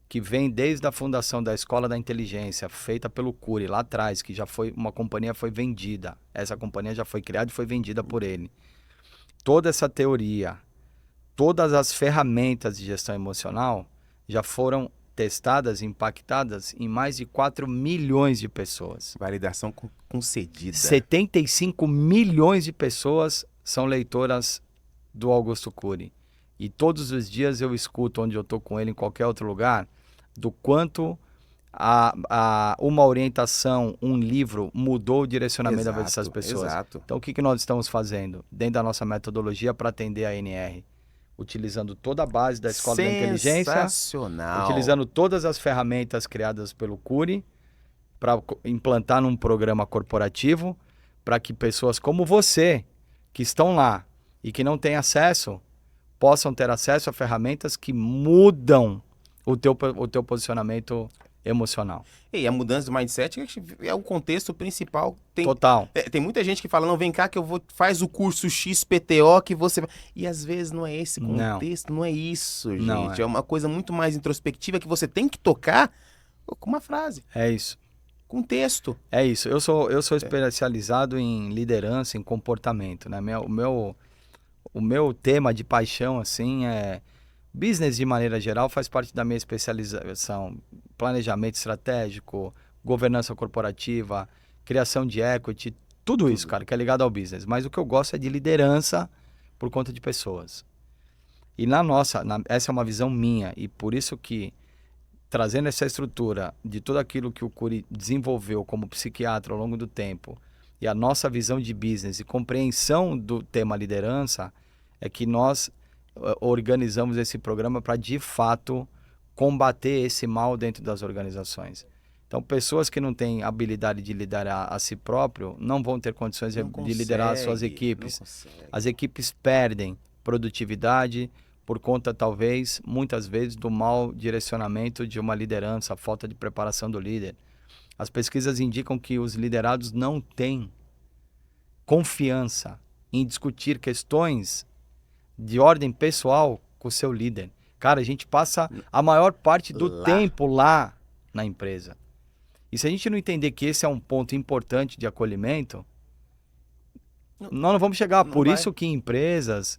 Speaker 1: que vem desde a fundação da Escola da Inteligência, feita pelo Cury lá atrás, que já foi uma companhia foi vendida. Essa companhia já foi criada e foi vendida por ele. Toda essa teoria, todas as ferramentas de gestão emocional já foram testadas, impactadas em mais de 4 milhões de pessoas.
Speaker 2: Validação concedida.
Speaker 1: 75 milhões de pessoas são leitoras do Augusto Cury. E todos os dias eu escuto, onde eu estou com ele, em qualquer outro lugar, do quanto uma orientação, um livro mudou o direcionamento da vida dessas pessoas.
Speaker 2: Exato.
Speaker 1: Então o que nós estamos fazendo dentro da nossa metodologia para atender a NR? Utilizando toda a base da Escola da Inteligência,
Speaker 2: Sensacional.
Speaker 1: utilizando todas as ferramentas criadas pelo Cury para implantar num programa corporativo para que pessoas como você, que estão lá e que não têm acesso, possam ter acesso a ferramentas que mudam o teu posicionamento emocional.
Speaker 2: E a mudança do mindset é o contexto principal.
Speaker 1: Total.
Speaker 2: Tem muita gente que fala, não, vem cá que faz o curso XPTO que você... E às vezes não é esse contexto, não é isso, gente.
Speaker 1: Não é.
Speaker 2: É uma coisa muito mais introspectiva que você tem que tocar com uma frase.
Speaker 1: É isso.
Speaker 2: Com texto.
Speaker 1: É isso. Eu sou especializado em liderança, em comportamento, né? O meu tema de paixão, assim, é... Business, de maneira geral, faz parte da minha especialização. Planejamento estratégico, governança corporativa, criação de equity, tudo isso, cara, que é ligado ao business. Mas o que eu gosto é de liderança por conta de pessoas. E essa é uma visão minha. E por isso que, trazendo essa estrutura de tudo aquilo que o Curi desenvolveu como psiquiatra ao longo do tempo, e a nossa visão de business e compreensão do tema liderança, é que nós organizamos esse programa para, de fato, combater esse mal dentro das organizações. Então, pessoas que não têm habilidade de liderar a si próprio não vão ter condições de liderar as suas equipes. As equipes perdem produtividade por conta, talvez, muitas vezes, do mau direcionamento de uma liderança, a falta de preparação do líder. As pesquisas indicam que os liderados não têm confiança em discutir questões de ordem pessoal com o seu líder. Cara, a gente passa a maior parte do tempo lá na empresa. E se a gente não entender que esse é um ponto importante de acolhimento, nós não vamos chegar. Por isso que empresas,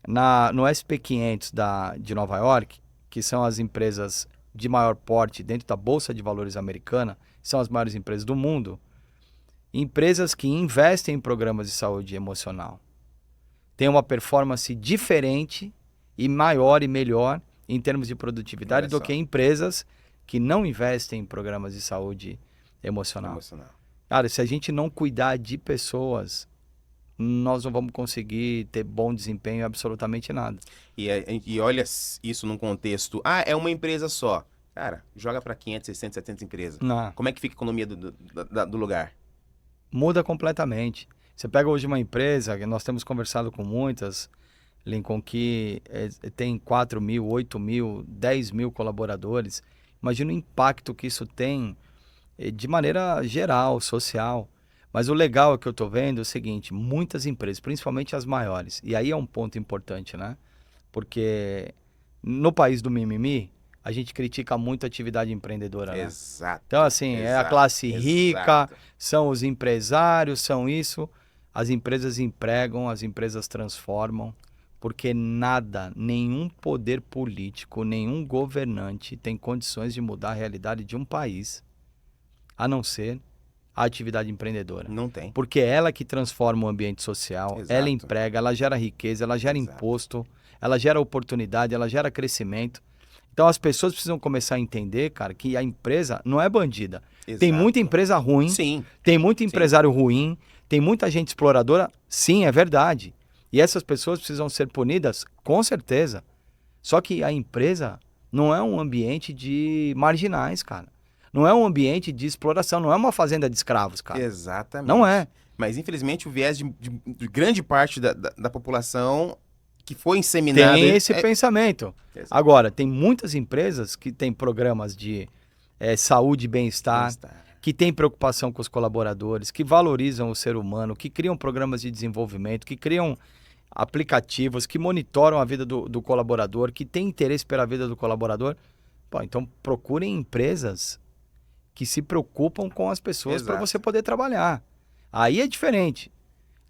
Speaker 1: no SP500 de Nova York, que são as empresas de maior porte dentro da Bolsa de Valores americana, são as maiores empresas do mundo, empresas que investem em programas de saúde emocional, tem uma performance diferente e maior e melhor em termos de produtividade do que empresas que não investem em programas de saúde emocional. Cara, se a gente não cuidar de pessoas, nós não vamos conseguir ter bom desempenho em absolutamente nada.
Speaker 2: E olha isso num contexto, é uma empresa só. Cara, joga para 500, 600, 700 empresas.
Speaker 1: Não.
Speaker 2: Como é que fica a economia do lugar?
Speaker 1: Muda completamente. Você pega hoje uma empresa, nós temos conversado com muitas, Lincoln, que tem 4 mil, 8 mil, 10 mil colaboradores. Imagina o impacto que isso tem de maneira geral, social. Mas o legal é que eu estou vendo é o seguinte, muitas empresas, principalmente as maiores, e aí é um ponto importante, né? Porque no país do mimimi, a gente critica muito a atividade empreendedora, né?
Speaker 2: Exato.
Speaker 1: Então, assim, é a classe rica, são os empresários, são isso. As empresas empregam, as empresas transformam, porque nenhum poder político, nenhum governante tem condições de mudar a realidade de um país, a não ser a atividade empreendedora.
Speaker 2: Não tem.
Speaker 1: Porque é ela que transforma o ambiente social,
Speaker 2: Exato.
Speaker 1: Ela emprega, ela gera riqueza, ela gera imposto, ela gera oportunidade, ela gera crescimento. Então as pessoas precisam começar a entender, cara, que a empresa não é bandida.
Speaker 2: Exato.
Speaker 1: Tem muita empresa ruim,
Speaker 2: Sim.
Speaker 1: Tem muito empresário ruim, tem muita gente exploradora, sim, é verdade. E essas pessoas precisam ser punidas, com certeza. Só que a empresa não é um ambiente de marginais, cara. Não é um ambiente de exploração, não é uma fazenda de escravos, cara.
Speaker 2: Exatamente.
Speaker 1: Não é.
Speaker 2: Mas, infelizmente, o viés de grande parte da população que foi inseminada...
Speaker 1: Tem esse pensamento. Exato. Agora, tem muitas empresas que têm programas de saúde e bem-estar, que têm preocupação com os colaboradores, que valorizam o ser humano, que criam programas de desenvolvimento, que criam aplicativos, que monitoram a vida do colaborador, que têm interesse pela vida do colaborador. Pô, então, procurem empresas que se preocupam com as pessoas para você poder trabalhar. Aí é diferente.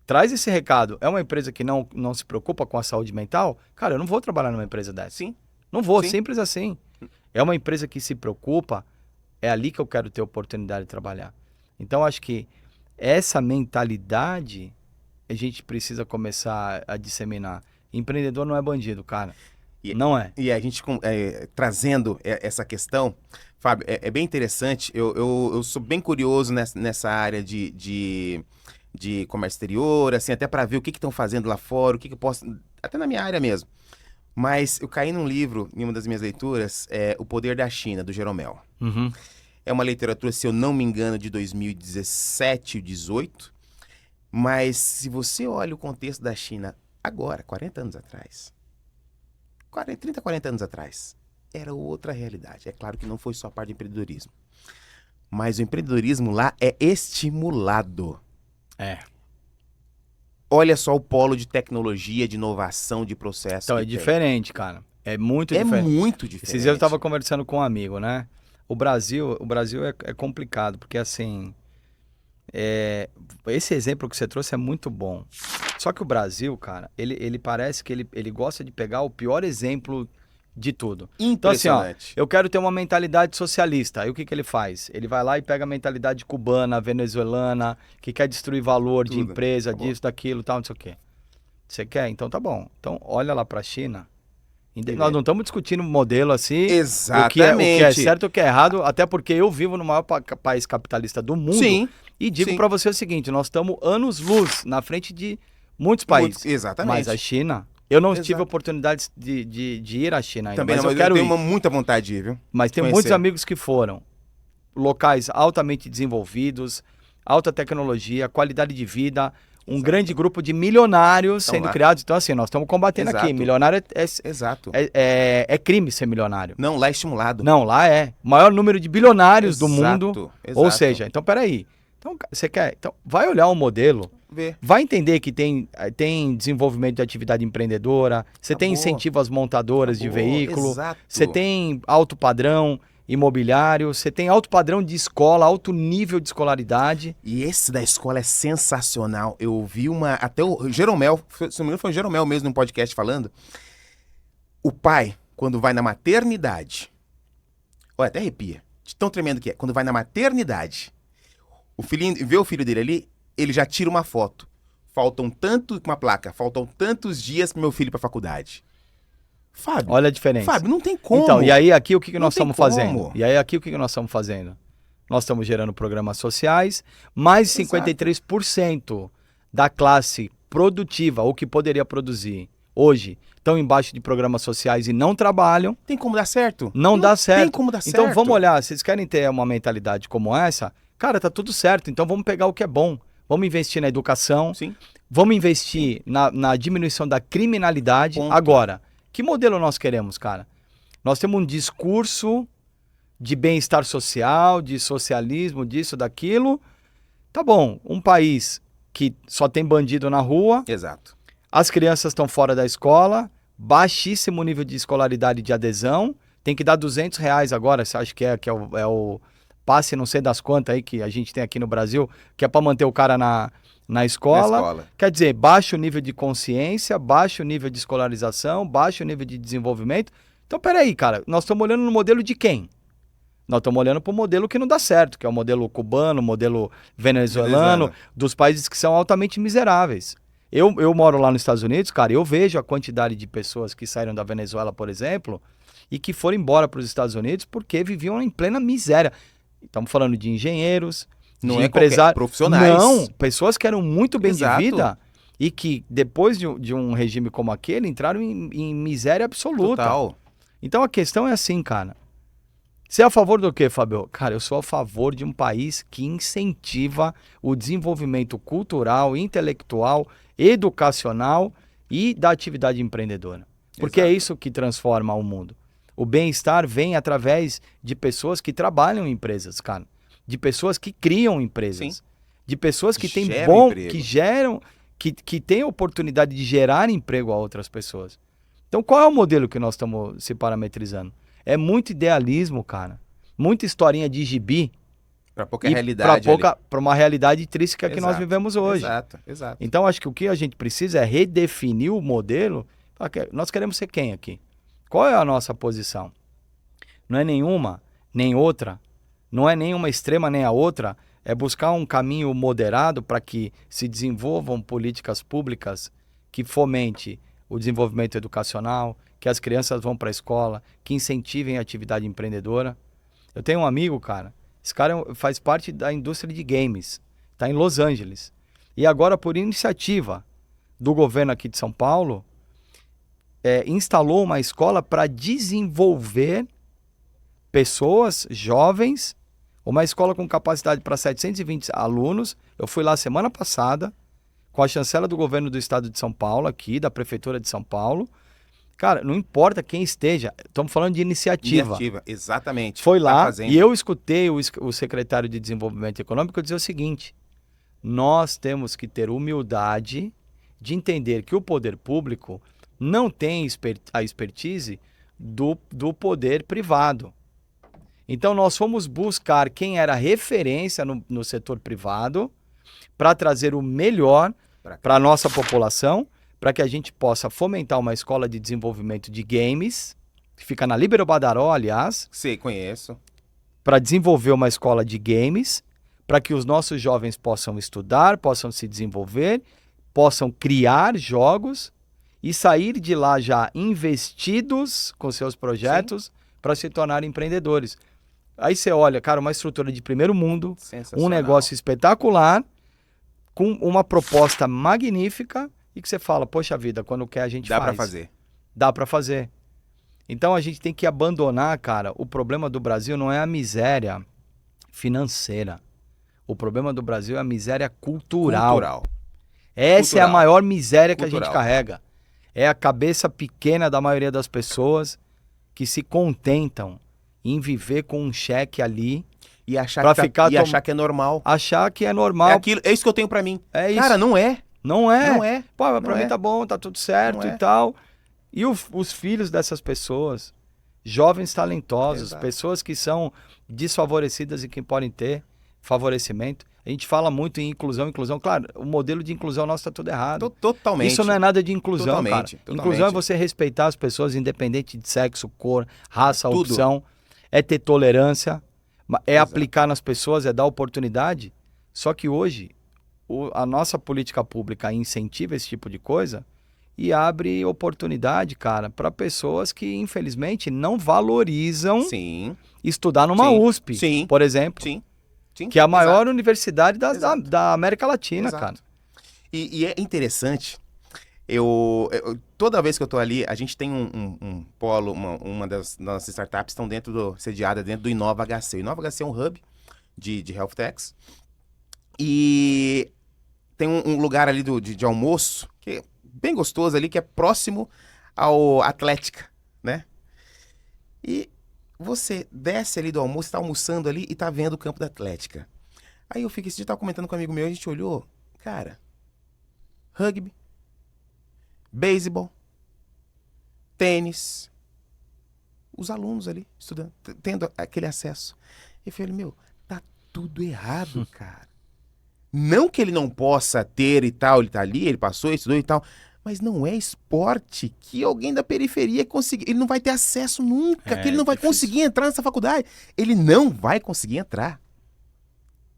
Speaker 1: Traz esse recado. É uma empresa que não se preocupa com a saúde mental? Cara, eu não vou trabalhar numa empresa dessa.
Speaker 2: Sim.
Speaker 1: Não vou, simples assim. É uma empresa que se preocupa, é ali que eu quero ter oportunidade de trabalhar. Então, acho que essa mentalidade a gente precisa começar a disseminar. Empreendedor não é bandido, cara. Não é.
Speaker 2: E a gente trazendo essa questão, Fábio, é bem interessante. Eu sou bem curioso nessa área de comércio exterior, assim, até para ver o que estão fazendo lá fora, o que eu posso... Até na minha área mesmo. Mas eu caí num livro, em uma das minhas leituras, O Poder da China, do Jeromel.
Speaker 1: Uhum.
Speaker 2: É uma literatura, se eu não me engano, de 2017, 2018. Mas se você olha o contexto da China agora, 40 anos atrás, 30, 40 anos atrás, era outra realidade. É claro que não foi só a parte do empreendedorismo. Mas o empreendedorismo lá é estimulado.
Speaker 1: É.
Speaker 2: Olha só o polo de tecnologia, de inovação, de processo.
Speaker 1: Então, é diferente, cara. É muito diferente.
Speaker 2: É muito diferente.
Speaker 1: Esses dias eu tava conversando com um amigo, né? O Brasil é complicado, porque assim... esse exemplo que você trouxe é muito bom. Só que o Brasil, cara, ele parece que ele gosta de pegar o pior exemplo de tudo. Então assim, ó, eu quero ter uma mentalidade socialista. Aí o que ele faz? Ele vai lá e pega a mentalidade cubana, venezuelana, que quer destruir valor de empresa, disso, daquilo, tal, não sei o quê. Você quer? Então tá bom. Então olha lá pra China. Nós não estamos discutindo modelo assim,
Speaker 2: exatamente.
Speaker 1: O que é certo e o que é errado, até porque eu vivo no maior país capitalista do mundo.
Speaker 2: Sim.
Speaker 1: E digo pra você o seguinte, nós estamos anos-luz na frente de muitos países.
Speaker 2: Exatamente.
Speaker 1: Mas a China, eu não tive oportunidade de ir à China ainda.
Speaker 2: Também
Speaker 1: mas
Speaker 2: não,
Speaker 1: eu quero ir.
Speaker 2: Muita vontade de ir, viu?
Speaker 1: Mas tem muitos amigos que foram. Locais altamente desenvolvidos, alta tecnologia, qualidade de vida, um grande grupo de milionários sendo criados. Então assim, nós estamos combatendo aqui. Milionário é crime ser milionário.
Speaker 2: Não, lá é estimulado.
Speaker 1: Não, lá é. O maior número de bilionários do mundo. Ou seja, então peraí. Então, você quer? Então, vai olhar o modelo, vai entender que tem desenvolvimento de atividade empreendedora, você tem incentivo às montadoras de veículo, você tem alto padrão imobiliário, você tem alto padrão de escola, alto nível de escolaridade.
Speaker 2: E esse da escola é sensacional. Eu vi até o Jeromel, se não me engano foi o Jeromel mesmo no podcast falando, o pai, quando vai na maternidade, olha, até arrepia, de tão tremendo que é, quando vai na maternidade, o filhinho, vê o filho dele ali, ele já tira uma foto. Faltam tantos dias pro meu filho ir pra faculdade. Fábio.
Speaker 1: Olha a diferença.
Speaker 2: Fábio, não tem como.
Speaker 1: Então, e aí aqui o que nós estamos fazendo? Nós estamos gerando programas sociais, mais de 53% da classe produtiva, ou que poderia produzir hoje, estão embaixo de programas sociais e não trabalham.
Speaker 2: Tem como dar certo?
Speaker 1: Não dá certo.
Speaker 2: Tem como dar certo.
Speaker 1: Então vamos olhar, vocês querem ter uma mentalidade como essa? Cara, tá tudo certo, então vamos pegar o que é bom. Vamos investir na educação, vamos investir na diminuição da criminalidade. Agora, que modelo nós queremos, cara? Nós temos um discurso de bem-estar social, de socialismo, disso, daquilo. Tá bom, um país que só tem bandido na rua.
Speaker 2: Exato.
Speaker 1: As crianças estão fora da escola, baixíssimo nível de escolaridade de adesão. Tem que dar R$200 agora, você acha que é o passe não sei das quantas aí que a gente tem aqui no Brasil, que é para manter o cara na escola. Quer dizer, baixo nível de consciência, baixo nível de escolarização, baixo nível de desenvolvimento. Então, peraí, cara, nós estamos olhando no modelo de quem? Nós estamos olhando para o modelo que não dá certo, que é o modelo cubano, o modelo venezuelano, dos países que são altamente miseráveis. Eu moro lá nos Estados Unidos, cara, eu vejo a quantidade de pessoas que saíram da Venezuela, por exemplo, e que foram embora para os Estados Unidos porque viviam em plena miséria. Estamos falando de engenheiros,
Speaker 2: não
Speaker 1: de
Speaker 2: empresários, profissionais.
Speaker 1: Não, pessoas que eram muito bem de vida e que depois de um regime como aquele entraram em miséria absoluta.
Speaker 2: Total.
Speaker 1: Então a questão é assim, cara. Você é a favor do quê, Fábio? Cara, eu sou a favor de um país que incentiva o desenvolvimento cultural, intelectual, educacional e da atividade empreendedora. Porque é isso que transforma o mundo. O bem-estar vem através de pessoas que trabalham em empresas, cara. De pessoas que criam empresas. De pessoas que têm que geram, que têm a oportunidade de gerar emprego a outras pessoas. Então, qual é o modelo que nós estamos se parametrizando? É muito idealismo, cara. Muita historinha de gibi.
Speaker 2: Para pouca realidade.
Speaker 1: Para uma realidade triste que é que nós vivemos hoje.
Speaker 2: Exato.
Speaker 1: Então, acho que o que a gente precisa é redefinir o modelo. Nós queremos ser quem aqui? Qual é a nossa posição? Não é nenhuma, nem outra. Não é nenhuma extrema nem a outra. É buscar um caminho moderado para que se desenvolvam políticas públicas que fomente o desenvolvimento educacional, que as crianças vão para a escola, que incentivem a atividade empreendedora. Eu tenho um amigo, cara, esse cara faz parte da indústria de games, está em Los Angeles. E agora, por iniciativa do governo aqui de São Paulo, instalou uma escola para desenvolver pessoas jovens, uma escola com capacidade para 720 alunos. Eu fui lá semana passada, com a chancela do governo do estado de São Paulo aqui, da prefeitura de São Paulo. Cara, não importa quem esteja, estamos falando de iniciativa.
Speaker 2: Exatamente.
Speaker 1: Foi lá
Speaker 2: fazendo.
Speaker 1: e eu escutei o secretário de Desenvolvimento Econômico dizer o seguinte: nós temos que ter humildade de entender que o poder público não tem a expertise do poder privado. Então nós fomos buscar quem era referência no setor privado para trazer o melhor para a nossa população, para que a gente possa fomentar uma escola de desenvolvimento de games, que fica na Líbero Badaró, aliás.
Speaker 2: Sei, conheço.
Speaker 1: Para desenvolver uma escola de games, para que os nossos jovens possam estudar, possam se desenvolver, possam criar jogos e sair de lá já investidos com seus projetos para se tornarem empreendedores. Aí você olha, cara, uma estrutura de primeiro mundo, um negócio espetacular, com uma proposta magnífica e que você fala, poxa vida, quando quer a gente faz.
Speaker 2: Dá pra fazer.
Speaker 1: Dá pra fazer. Então a gente tem que abandonar, cara, o problema do Brasil não é a miséria financeira. O problema do Brasil é a miséria cultural. Essa é a maior miséria que a gente carrega. É a cabeça pequena da maioria das pessoas que se contentam em viver com um cheque ali
Speaker 2: e achar, achar que é normal.
Speaker 1: Achar que é normal.
Speaker 2: É isso que eu tenho pra mim.
Speaker 1: É isso.
Speaker 2: Cara, não é.
Speaker 1: Não é.
Speaker 2: Não é.
Speaker 1: Pô, pra mim tá bom, tá tudo certo e tal. E os filhos dessas pessoas, jovens talentosos, pessoas que são desfavorecidas e que podem ter favorecimento. A gente fala muito em inclusão. Claro, o modelo de inclusão nosso tá tudo errado.
Speaker 2: Totalmente.
Speaker 1: Isso não é nada de inclusão,
Speaker 2: totalmente,
Speaker 1: cara. Inclusão é você respeitar as pessoas independente de sexo, cor, raça, opção. É ter tolerância, é aplicar nas pessoas, é dar oportunidade. Só que hoje, a nossa política pública incentiva esse tipo de coisa e abre oportunidade, cara, para pessoas que, infelizmente, não valorizam estudar numa USP, por exemplo. Que é a maior universidade da América Latina, cara.
Speaker 2: E é interessante, toda vez que eu tô ali, a gente tem um polo, uma das nossas startups estão sediada dentro do Inova HC. O Inova HC é um hub de health techs. E tem um lugar ali de almoço, que é bem gostoso ali, que é próximo ao Atlética, né? E você desce ali do almoço, tá almoçando ali e tá vendo o campo da Atlética. Aí esse dia eu tava comentando com um amigo meu, a gente olhou, cara, rugby, beisebol, tênis, os alunos ali estudando, tendo aquele acesso. E eu falei, tá tudo errado, cara. Não que ele não possa ter e tal, ele tá ali, ele passou, estudou e tal, mas não é esporte que alguém da periferia conseguir. Ele não vai ter acesso nunca, que ele não vai conseguir entrar nessa faculdade. Ele não vai conseguir entrar.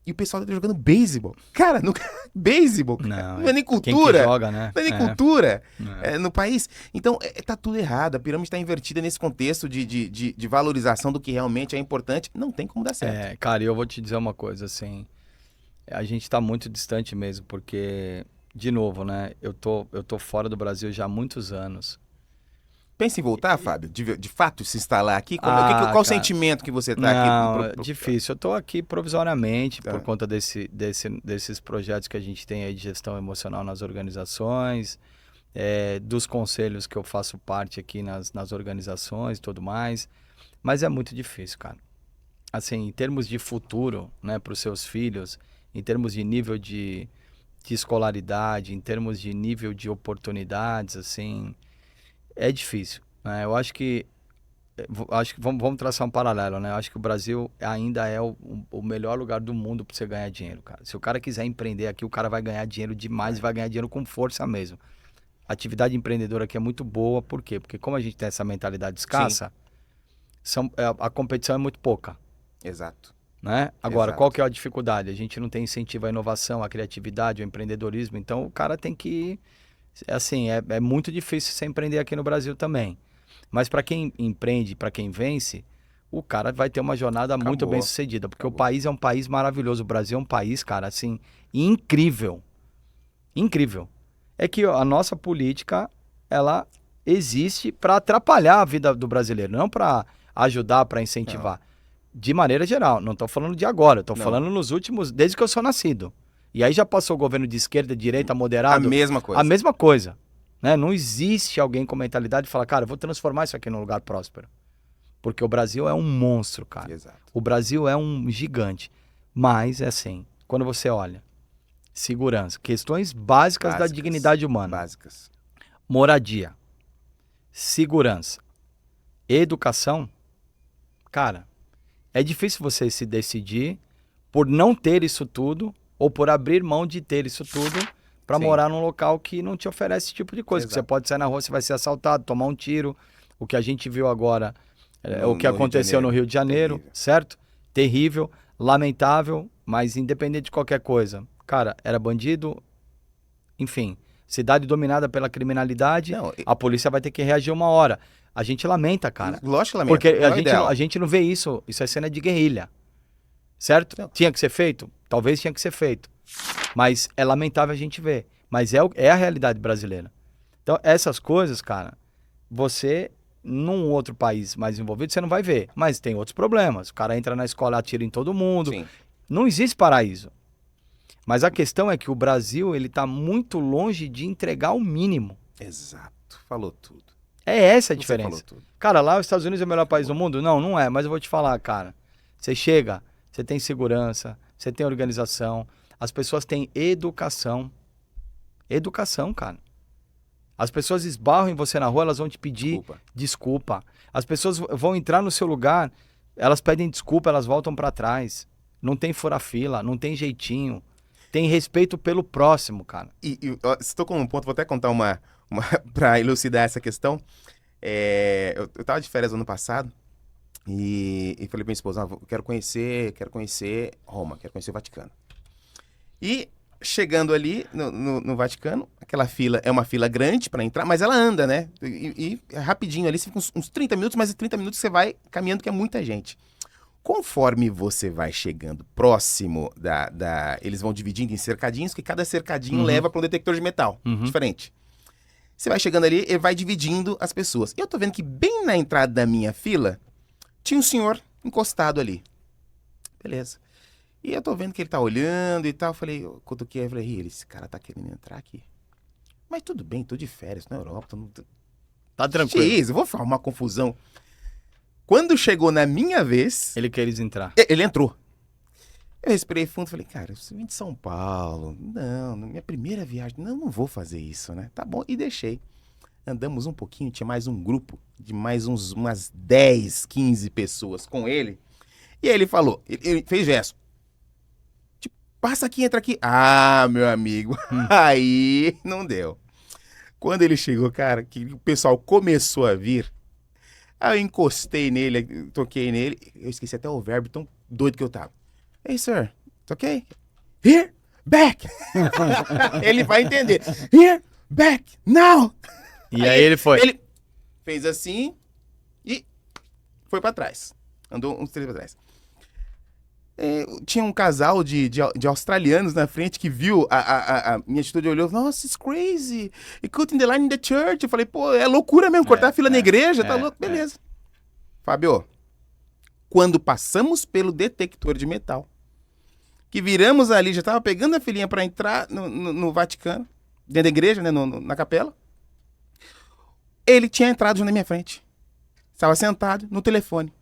Speaker 2: E o pessoal tá jogando beisebol. Cara, beisebol não é nem cultura.
Speaker 1: Quem que joga, né?
Speaker 2: Não é nem cultura no país. Então, tá tudo errado. A pirâmide tá invertida nesse contexto de valorização do que realmente é importante. Não tem como dar certo.
Speaker 1: Cara, eu vou te dizer uma coisa, assim. A gente tá muito distante mesmo, porque... De novo, né? Eu tô fora do Brasil já há muitos anos.
Speaker 2: Pensa em voltar, Fábio? De fato, se instalar aqui? Qual o sentimento que você tá aqui?
Speaker 1: Não, difícil. Eu tô aqui provisoriamente por conta desses projetos que a gente tem aí de gestão emocional nas organizações, dos conselhos que eu faço parte aqui nas organizações e tudo mais. Mas é muito difícil, cara. Assim, em termos de futuro, né, para os seus filhos, em termos de nível de escolaridade, em termos de nível de oportunidades, assim, é difícil, né? Eu acho que vamos traçar um paralelo, né? Eu acho que o Brasil ainda é o melhor lugar do mundo para você ganhar dinheiro, cara. Se o cara quiser empreender aqui, o cara vai ganhar dinheiro demais e vai ganhar dinheiro com força mesmo. A atividade empreendedora aqui é muito boa, por quê? Porque como a gente tem essa mentalidade escassa, a competição é muito pouca.
Speaker 2: Exato.
Speaker 1: Né? Agora, qual que é a dificuldade? A gente não tem incentivo à inovação, à criatividade, ao empreendedorismo. Então, o cara tem que... Assim, é muito difícil você empreender aqui no Brasil também. Mas para quem empreende, para quem vence, o cara vai ter uma jornada muito bem sucedida. Porque o país é um país maravilhoso. O Brasil é um país, cara, assim, incrível. Incrível. É que a nossa política, ela existe para atrapalhar a vida do brasileiro, não para ajudar, para incentivar. De maneira geral, não estou falando de agora, estou falando nos últimos, desde que eu sou nascido. E aí já passou o governo de esquerda, direita, moderado.
Speaker 2: A mesma coisa.
Speaker 1: A mesma coisa. Né? Não existe alguém com mentalidade de falar, cara, eu vou transformar isso aqui num lugar próspero. Porque o Brasil é um monstro, cara.
Speaker 2: Exato.
Speaker 1: O Brasil é um gigante. Mas, é assim, quando você olha, segurança, questões básicas da dignidade humana.
Speaker 2: Básicas.
Speaker 1: Moradia, segurança, educação, cara, é difícil você se decidir por não ter isso tudo ou por abrir mão de ter isso tudo para
Speaker 2: Sim.
Speaker 1: morar num local que não te oferece esse tipo de coisa. Que você
Speaker 2: Exato.
Speaker 1: pode sair na rua, você vai ser assaltado, tomar um tiro. O que a gente viu agora, o que
Speaker 2: No Rio de
Speaker 1: aconteceu no
Speaker 2: Janeiro.
Speaker 1: Rio de Janeiro,
Speaker 2: Terrível.
Speaker 1: certo? Terrível, lamentável, mas independente de qualquer coisa. Cara, era bandido, enfim, cidade dominada pela criminalidade,
Speaker 2: Não,
Speaker 1: a polícia vai ter que reagir uma hora. A gente lamenta, cara.
Speaker 2: lógico que lamenta.
Speaker 1: Porque
Speaker 2: Não é o ideal.
Speaker 1: a gente não vê isso. Isso é cena de guerrilha. Certo?
Speaker 2: Não.
Speaker 1: Tinha que ser feito? Talvez tinha que ser feito. Mas é lamentável a gente ver. Mas é a realidade brasileira. Então, essas coisas, cara, você, num outro país mais envolvido, você não vai ver. Mas tem outros problemas. O cara entra na escola, atira em todo mundo.
Speaker 2: Sim.
Speaker 1: Não existe paraíso. Mas a questão é que o Brasil, ele tá muito longe de entregar o mínimo.
Speaker 2: Exato. Falou tudo.
Speaker 1: É essa a
Speaker 2: Você
Speaker 1: diferença.
Speaker 2: falou tudo.
Speaker 1: Cara, lá os Estados Unidos é o melhor país do mundo? Não, não é. Mas eu vou te falar, cara. Você chega, você tem segurança, você tem organização, as pessoas têm educação. Educação, cara. As pessoas esbarram em você na rua, elas vão te pedir desculpa. As pessoas vão entrar no seu lugar, elas pedem desculpa, elas voltam pra trás. Não tem fura-fila, não tem jeitinho. Tem respeito pelo próximo, cara.
Speaker 2: Você tocou num ponto, vou até contar uma para elucidar essa questão. Eu tava de férias ano passado e falei pra minha esposa, eu quero conhecer Roma, quero conhecer o Vaticano. E chegando ali no Vaticano, aquela fila é uma fila grande pra entrar, mas ela anda, né? E rapidinho ali, você fica uns 30 minutos, mas em 30 minutos você vai caminhando, que é muita gente. Conforme você vai chegando próximo eles vão dividindo em cercadinhos, que cada cercadinho leva para um detector de metal, diferente. Você vai chegando ali e vai dividindo as pessoas. E eu tô vendo que bem na entrada da minha fila, tinha um senhor encostado ali. Beleza. E eu tô vendo que ele tá olhando e tal. Eu cutuquei, eu falei, esse cara tá querendo entrar aqui. Mas tudo bem, tô de férias na Europa.
Speaker 1: Tá tranquilo.
Speaker 2: Jesus, eu vou formar uma confusão. Quando chegou na minha vez...
Speaker 1: Ele quis entrar.
Speaker 2: Ele entrou. Eu respirei fundo e falei, cara, eu vim de São Paulo. Não, minha primeira viagem. Não vou fazer isso, né? Tá bom, e deixei. Andamos um pouquinho, tinha mais um grupo de mais umas 10, 15 pessoas com ele. E aí ele falou, ele fez gesto. Tipo, passa aqui, entra aqui. Ah, meu amigo, aí não deu. Quando ele chegou, cara, que o pessoal começou a vir, aí eu encostei nele, toquei nele, eu esqueci até o verbo, tão doido que eu tava. Hey, sir, it's okay? Here, back. Ele vai entender. Here, back, now.
Speaker 1: E aí ele foi.
Speaker 2: Ele fez assim e foi pra trás. Andou uns 3 pra trás. Tinha um casal de australianos na frente que viu a minha atitude e olhou, nossa, it's crazy. You cut in the line in the church. Eu falei, pô, é loucura mesmo, cortar a fila na igreja, tá louco? Beleza. Fábio, quando passamos pelo detector de metal, que viramos ali, já tava pegando a filinha pra entrar no Vaticano, dentro da igreja, né, na capela, ele tinha entrado já na minha frente. Estava sentado no telefone.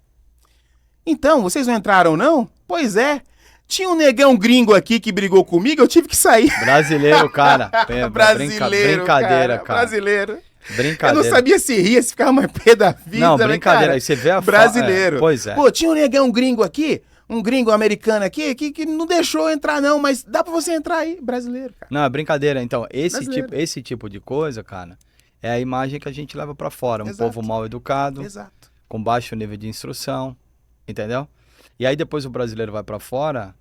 Speaker 2: Então, vocês não entraram, não? Pois é. Tinha um negão gringo aqui que brigou comigo, eu tive que sair.
Speaker 1: Brasileiro, cara.
Speaker 2: Brasileiro,
Speaker 1: brincadeira, cara.
Speaker 2: Brasileiro.
Speaker 1: Brincadeira.
Speaker 2: Eu não sabia se ria, se ficava mais pé da vida.
Speaker 1: Não,
Speaker 2: né,
Speaker 1: brincadeira.
Speaker 2: cara?
Speaker 1: Aí você vê a
Speaker 2: Brasileiro.
Speaker 1: Pois é.
Speaker 2: Pô, tinha um negão gringo aqui, um gringo americano aqui, que não deixou eu entrar não, mas dá pra você entrar aí. Brasileiro, cara.
Speaker 1: Não, é brincadeira. Então,
Speaker 2: Brasileiro.
Speaker 1: esse tipo de coisa, cara, é a imagem que a gente leva pra fora. Um
Speaker 2: Exato.
Speaker 1: povo mal educado,
Speaker 2: Exato.
Speaker 1: com baixo nível de instrução, entendeu? E aí depois o brasileiro vai pra fora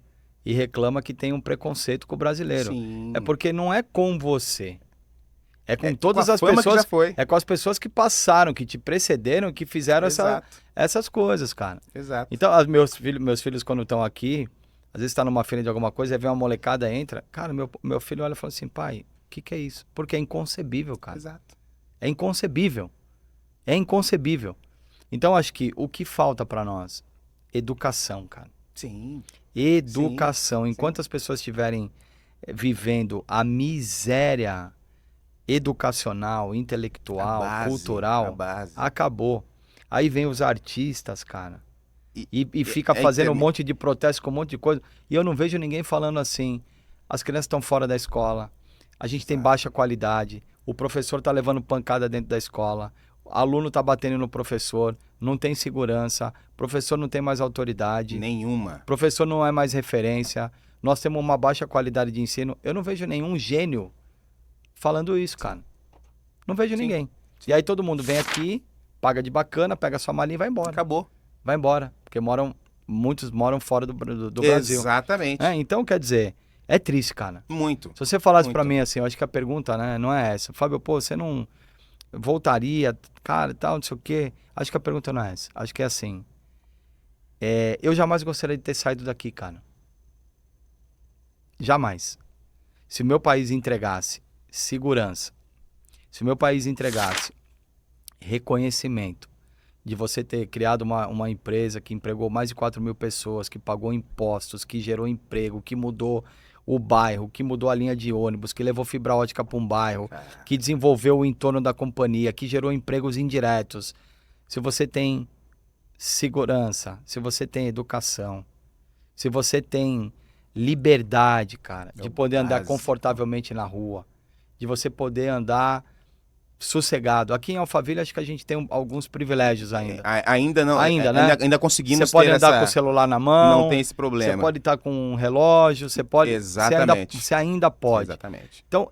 Speaker 1: e reclama que tem um preconceito com o brasileiro.
Speaker 2: Sim.
Speaker 1: É porque não é com você. É com
Speaker 2: É
Speaker 1: todas
Speaker 2: com a
Speaker 1: as
Speaker 2: fama que
Speaker 1: pessoas.
Speaker 2: já foi.
Speaker 1: É com as pessoas que passaram, que te precederam, que fizeram
Speaker 2: Exato.
Speaker 1: essas coisas, cara.
Speaker 2: Exato.
Speaker 1: Então, meus filhos, quando estão aqui, às vezes tá numa feira de alguma coisa, aí vem uma molecada, entra. Cara, meu filho olha e fala assim, pai, o que é isso? Porque é inconcebível, cara.
Speaker 2: Exato.
Speaker 1: É inconcebível. É inconcebível. Então, acho que o que falta pra nós? Educação, cara.
Speaker 2: Sim.
Speaker 1: Educação.
Speaker 2: Sim.
Speaker 1: Enquanto as pessoas estiverem vivendo a miséria educacional, intelectual,
Speaker 2: A
Speaker 1: cultural,
Speaker 2: base.
Speaker 1: acabou. Aí vem os artistas, cara, e fica
Speaker 2: é
Speaker 1: fazendo um
Speaker 2: internet.
Speaker 1: monte de protesto com um monte de coisa. E eu não vejo ninguém falando assim, as crianças estão fora da escola, a gente tem
Speaker 2: Exato.
Speaker 1: baixa qualidade, o professor tá levando pancada dentro da escola, o aluno tá batendo no professor, não tem segurança, o professor não tem mais autoridade,
Speaker 2: Nenhuma.
Speaker 1: o professor não é mais referência, nós temos uma baixa qualidade de ensino. Eu não vejo nenhum gênio falando isso, cara. Não vejo
Speaker 2: Sim.
Speaker 1: ninguém. E aí todo mundo vem aqui, paga de bacana, pega sua malinha e vai embora.
Speaker 2: Acabou.
Speaker 1: Vai embora. Porque muitos moram fora do Brasil.
Speaker 2: Exatamente.
Speaker 1: Então, quer dizer, é triste, cara.
Speaker 2: Muito.
Speaker 1: Se você falasse
Speaker 2: Muito.
Speaker 1: pra mim assim, eu acho que a pergunta, né, não é essa. Fábio, pô, você não voltaria, cara, e tal, não sei o quê. Acho que a pergunta não é essa. Acho que é assim. Eu jamais gostaria de ter saído daqui, cara. Jamais. Se o meu país entregasse segurança, se o meu país entregasse reconhecimento de você ter criado uma empresa que empregou mais de 4 mil pessoas, que pagou impostos, que gerou emprego, que mudou o bairro, que mudou a linha de ônibus, que levou fibra ótica para um bairro, que desenvolveu o entorno da companhia, que gerou empregos indiretos. Se você tem segurança, se você tem educação, se você tem liberdade, cara, de poder andar
Speaker 2: básico.
Speaker 1: confortavelmente na rua, de você poder andar sossegado. Aqui em Alphaville acho que a gente tem alguns privilégios ainda.
Speaker 2: Ainda não.
Speaker 1: Ainda, né?
Speaker 2: Ainda conseguimos
Speaker 1: Você pode
Speaker 2: ter
Speaker 1: andar
Speaker 2: essa...
Speaker 1: com o celular na mão.
Speaker 2: Não tem esse problema.
Speaker 1: Você pode estar com um relógio, você pode...
Speaker 2: Exatamente.
Speaker 1: Você ainda pode.
Speaker 2: Exatamente.
Speaker 1: Então,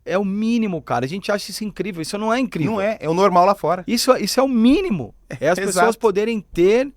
Speaker 1: é o mínimo, cara. A gente acha isso incrível. Isso não é incrível.
Speaker 2: Não é. É o normal lá fora.
Speaker 1: Isso é o mínimo. É as pessoas
Speaker 2: Exato.
Speaker 1: poderem ter...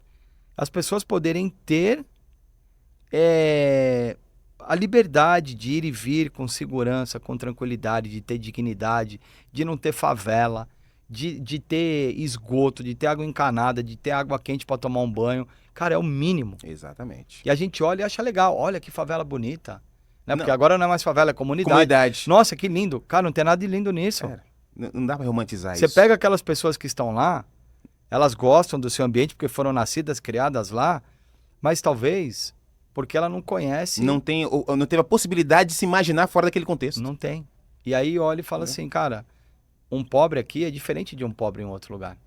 Speaker 1: a liberdade de ir e vir com segurança, com tranquilidade, de ter dignidade, de não ter favela, de ter esgoto, de ter água encanada, de ter água quente para tomar um banho. Cara, é o mínimo.
Speaker 2: Exatamente.
Speaker 1: E a gente olha e acha legal. Olha que favela bonita. Né? Porque
Speaker 2: Não.
Speaker 1: agora não é mais favela, é comunidade.
Speaker 2: Comunidade.
Speaker 1: Nossa, que lindo. Cara, não tem nada de lindo nisso.
Speaker 2: Cara, não dá pra romantizar
Speaker 1: Você
Speaker 2: isso.
Speaker 1: pega aquelas pessoas que estão lá, elas gostam do seu ambiente porque foram nascidas, criadas lá, mas talvez porque ela não conhece.
Speaker 2: Não teve a possibilidade de se imaginar fora daquele contexto.
Speaker 1: Não tem. E aí olha e fala assim, cara, um pobre aqui é diferente de um pobre em outro lugar.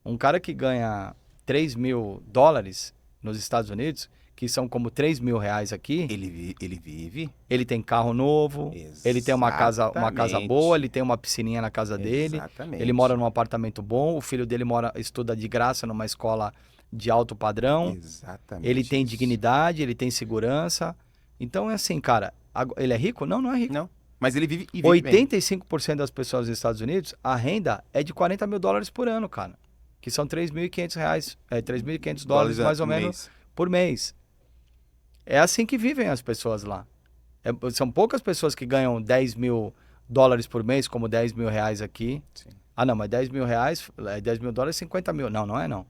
Speaker 1: Um cara que ganha $3.000 nos Estados Unidos, que são como R$3.000 aqui,
Speaker 2: Ele vive.
Speaker 1: ele tem carro novo, ele tem uma casa
Speaker 2: Exatamente.
Speaker 1: boa, ele tem uma piscininha na casa dele,
Speaker 2: Exatamente.
Speaker 1: ele mora num apartamento bom, o filho dele estuda de graça numa escola de alto padrão,
Speaker 2: Exatamente.
Speaker 1: ele tem
Speaker 2: isso.
Speaker 1: dignidade, ele tem segurança. Então é assim, cara, ele é rico? Não, não é rico.
Speaker 2: Não. Mas ele vive e vive bem.
Speaker 1: 85% das pessoas nos Estados Unidos, a renda é de $40.000 por ano, cara. Que são R$3.500, $3.500 mais ou menos
Speaker 2: mês.
Speaker 1: por mês. É assim que vivem as pessoas lá. São poucas pessoas que ganham $10.000 por mês, como R$10.000 aqui.
Speaker 2: Sim.
Speaker 1: Ah, não, mas $10.000, $10.000, 50 mil. Não, não é não.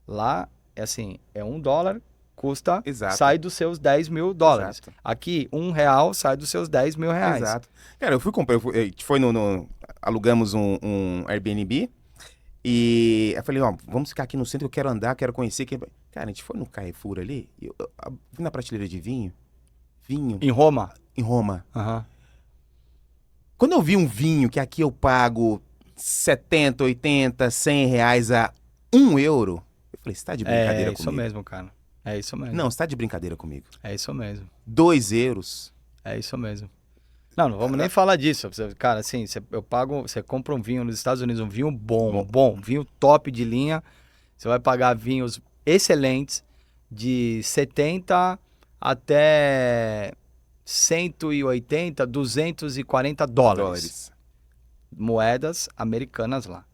Speaker 1: Lá, é assim, $1 custa,
Speaker 2: Exato.
Speaker 1: sai dos seus $10.000.
Speaker 2: Exato.
Speaker 1: Aqui, R$1 sai dos seus $10.000.
Speaker 2: Exato. Cara, eu fui comprar, a gente foi alugamos um Airbnb e eu falei, ó, vamos ficar aqui no centro, eu quero andar, quero conhecer. Cara, a gente foi no Carrefour ali, eu vi na prateleira de vinho
Speaker 1: Em Roma?
Speaker 2: em Roma.
Speaker 1: Aham.
Speaker 2: Quando eu vi um vinho que aqui eu pago 70, 80, R$100 a €1, eu falei, você tá de brincadeira
Speaker 1: É isso
Speaker 2: comigo?
Speaker 1: mesmo, cara. É isso mesmo.
Speaker 2: Não, você tá de brincadeira comigo.
Speaker 1: É isso mesmo.
Speaker 2: €2.
Speaker 1: É isso mesmo. Não vamos nem falar disso. Cara, assim, você compra um vinho nos Estados Unidos, um vinho bom, vinho top de linha. Você vai pagar vinhos excelentes de 70 até 180, $240. Moedas americanas lá.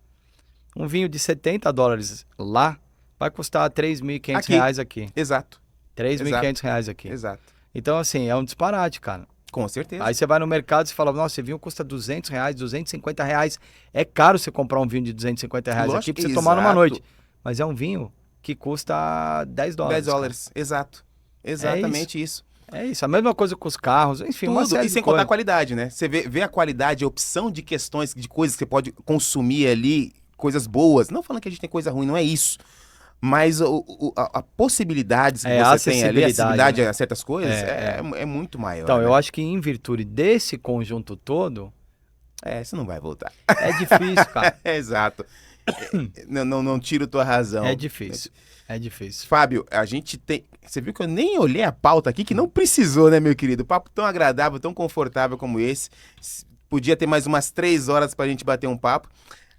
Speaker 1: Um vinho de $70 lá vai custar R$3.500 aqui.
Speaker 2: Exato,
Speaker 1: R$3.500 aqui.
Speaker 2: exato.
Speaker 1: Então, assim, é um disparate, cara.
Speaker 2: Com certeza.
Speaker 1: Aí você vai no mercado e fala, nossa, esse vinho custa R$200, R$250. É caro você comprar um vinho de R$250
Speaker 2: Lógico,
Speaker 1: aqui pra você tomar numa
Speaker 2: exato.
Speaker 1: noite. Mas é um vinho que custa $10.
Speaker 2: $10, exato. Exatamente isso.
Speaker 1: É isso, a mesma coisa com os carros, enfim, uma
Speaker 2: Tudo,
Speaker 1: série
Speaker 2: e sem
Speaker 1: de
Speaker 2: contar a
Speaker 1: coisas.
Speaker 2: qualidade, né? Você vê a qualidade, a opção de questões, de coisas que você pode consumir ali, coisas boas. Não falando que a gente tem coisa ruim, não é isso. mas a possibilidades que
Speaker 1: A
Speaker 2: você tem ali, a acessibilidade
Speaker 1: né?
Speaker 2: a certas coisas, é muito maior.
Speaker 1: Então,
Speaker 2: né?
Speaker 1: eu acho que em virtude desse conjunto todo,
Speaker 2: Isso não vai voltar.
Speaker 1: é difícil, cara.
Speaker 2: Exato. Não tiro tua razão.
Speaker 1: É difícil.
Speaker 2: Fábio, a gente tem... Você viu que eu nem olhei a pauta aqui, que não precisou, né, meu querido? Papo tão agradável, tão confortável como esse. Podia ter mais umas 3 horas pra gente bater um papo.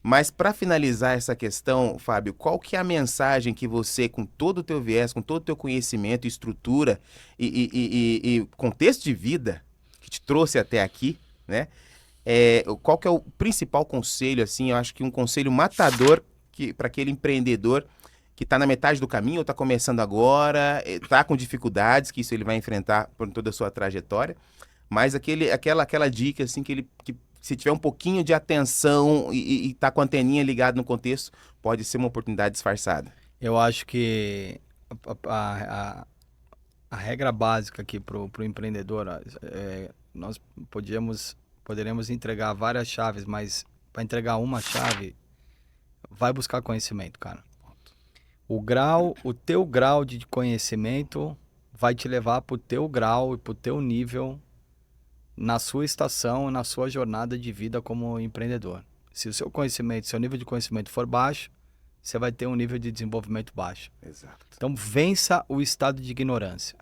Speaker 2: Mas para finalizar essa questão, Fábio, qual que é a mensagem que você, com todo o teu viés, com todo o teu conhecimento, estrutura e contexto de vida que te trouxe até aqui, né? Qual que é o principal conselho, assim, eu acho que um conselho matador para aquele empreendedor que está na metade do caminho ou está começando agora, está com dificuldades, que isso ele vai enfrentar por toda a sua trajetória, mas aquela dica, assim, que se tiver um pouquinho de atenção e tá com a anteninha ligada no contexto, pode ser uma oportunidade disfarçada.
Speaker 1: Eu acho que a regra básica aqui pro empreendedor, nós poderemos entregar várias chaves, mas para entregar uma chave, vai buscar conhecimento, cara. O teu grau de conhecimento vai te levar pro teu grau e pro teu nível na sua estação, na sua jornada de vida como empreendedor. Se o seu nível de conhecimento for baixo, você vai ter um nível de desenvolvimento baixo.
Speaker 2: Exato.
Speaker 1: Então, vença o estado de ignorância.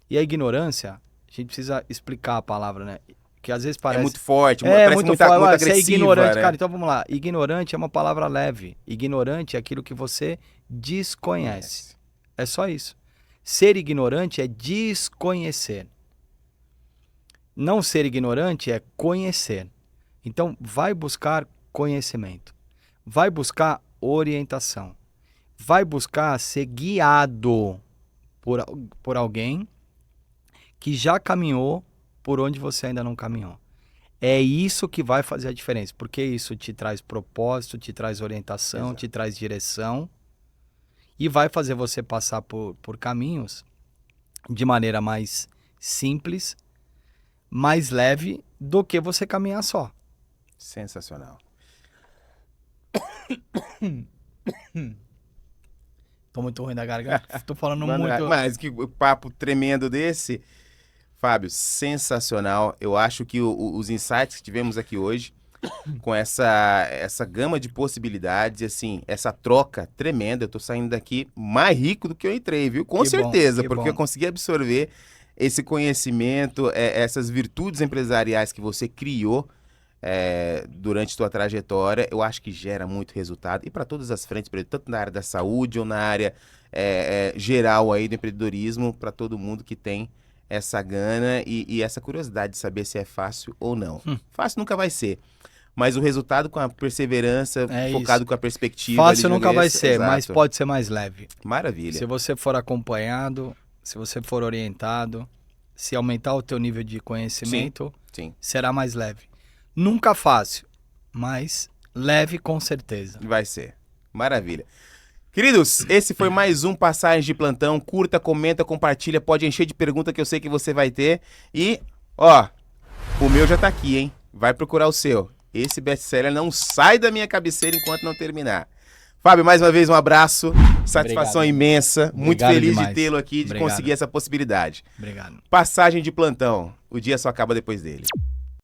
Speaker 1: E a ignorância, a gente precisa explicar a palavra, né? Que às vezes parece...
Speaker 2: É muito forte, parece muito agressiva,
Speaker 1: você é ignorante,
Speaker 2: né?
Speaker 1: cara. Então, vamos lá. Ignorante é uma palavra leve. Ignorante é aquilo que você desconhece. É só isso. Ser ignorante é desconhecer. Não ser ignorante é conhecer. Então, vai buscar conhecimento. Vai buscar orientação. Vai buscar ser guiado por alguém que já caminhou por onde você ainda não caminhou. É isso que vai fazer a diferença, porque isso te traz propósito, te traz orientação,
Speaker 2: Exato.
Speaker 1: te traz direção e vai fazer você passar por caminhos de maneira mais simples, mais leve do que você caminhar só.
Speaker 2: Sensacional.
Speaker 1: Tô muito ruim da garganta. Tô falando muito.
Speaker 2: Mas que papo tremendo desse, Fábio, sensacional. Eu acho que os insights que tivemos aqui hoje, com essa gama de possibilidades, assim, essa troca tremenda, eu tô saindo daqui mais rico do que eu entrei, viu? Com certeza, porque eu consegui absorver esse conhecimento, essas virtudes empresariais que você criou durante tua trajetória, eu acho que gera muito resultado. E para todas as frentes, tanto na área da saúde ou na área geral aí do empreendedorismo, para todo mundo que tem essa gana e essa curiosidade de saber se é fácil ou não. Fácil nunca vai ser. Mas o resultado com a perseverança, focado com a perspectiva...
Speaker 1: Fácil nunca vai ser,
Speaker 2: exato.
Speaker 1: mas pode ser mais leve.
Speaker 2: Maravilha.
Speaker 1: Se você for acompanhado, se você for orientado, se aumentar o teu nível de conhecimento,
Speaker 2: Sim.
Speaker 1: será mais leve. Nunca fácil, mas leve com certeza.
Speaker 2: Vai ser. Maravilha. Queridos, esse foi mais um Passagens de Plantão. Curta, comenta, compartilha, pode encher de pergunta que eu sei que você vai ter. E, o meu já tá aqui, hein? Vai procurar o seu. Esse best-seller não sai da minha cabeceira enquanto não terminar. Fábio, mais uma vez um abraço, satisfação imensa, muito feliz demais de tê-lo aqui, de conseguir essa possibilidade.
Speaker 1: Obrigado.
Speaker 2: Passagem de Plantão, o dia só acaba depois dele.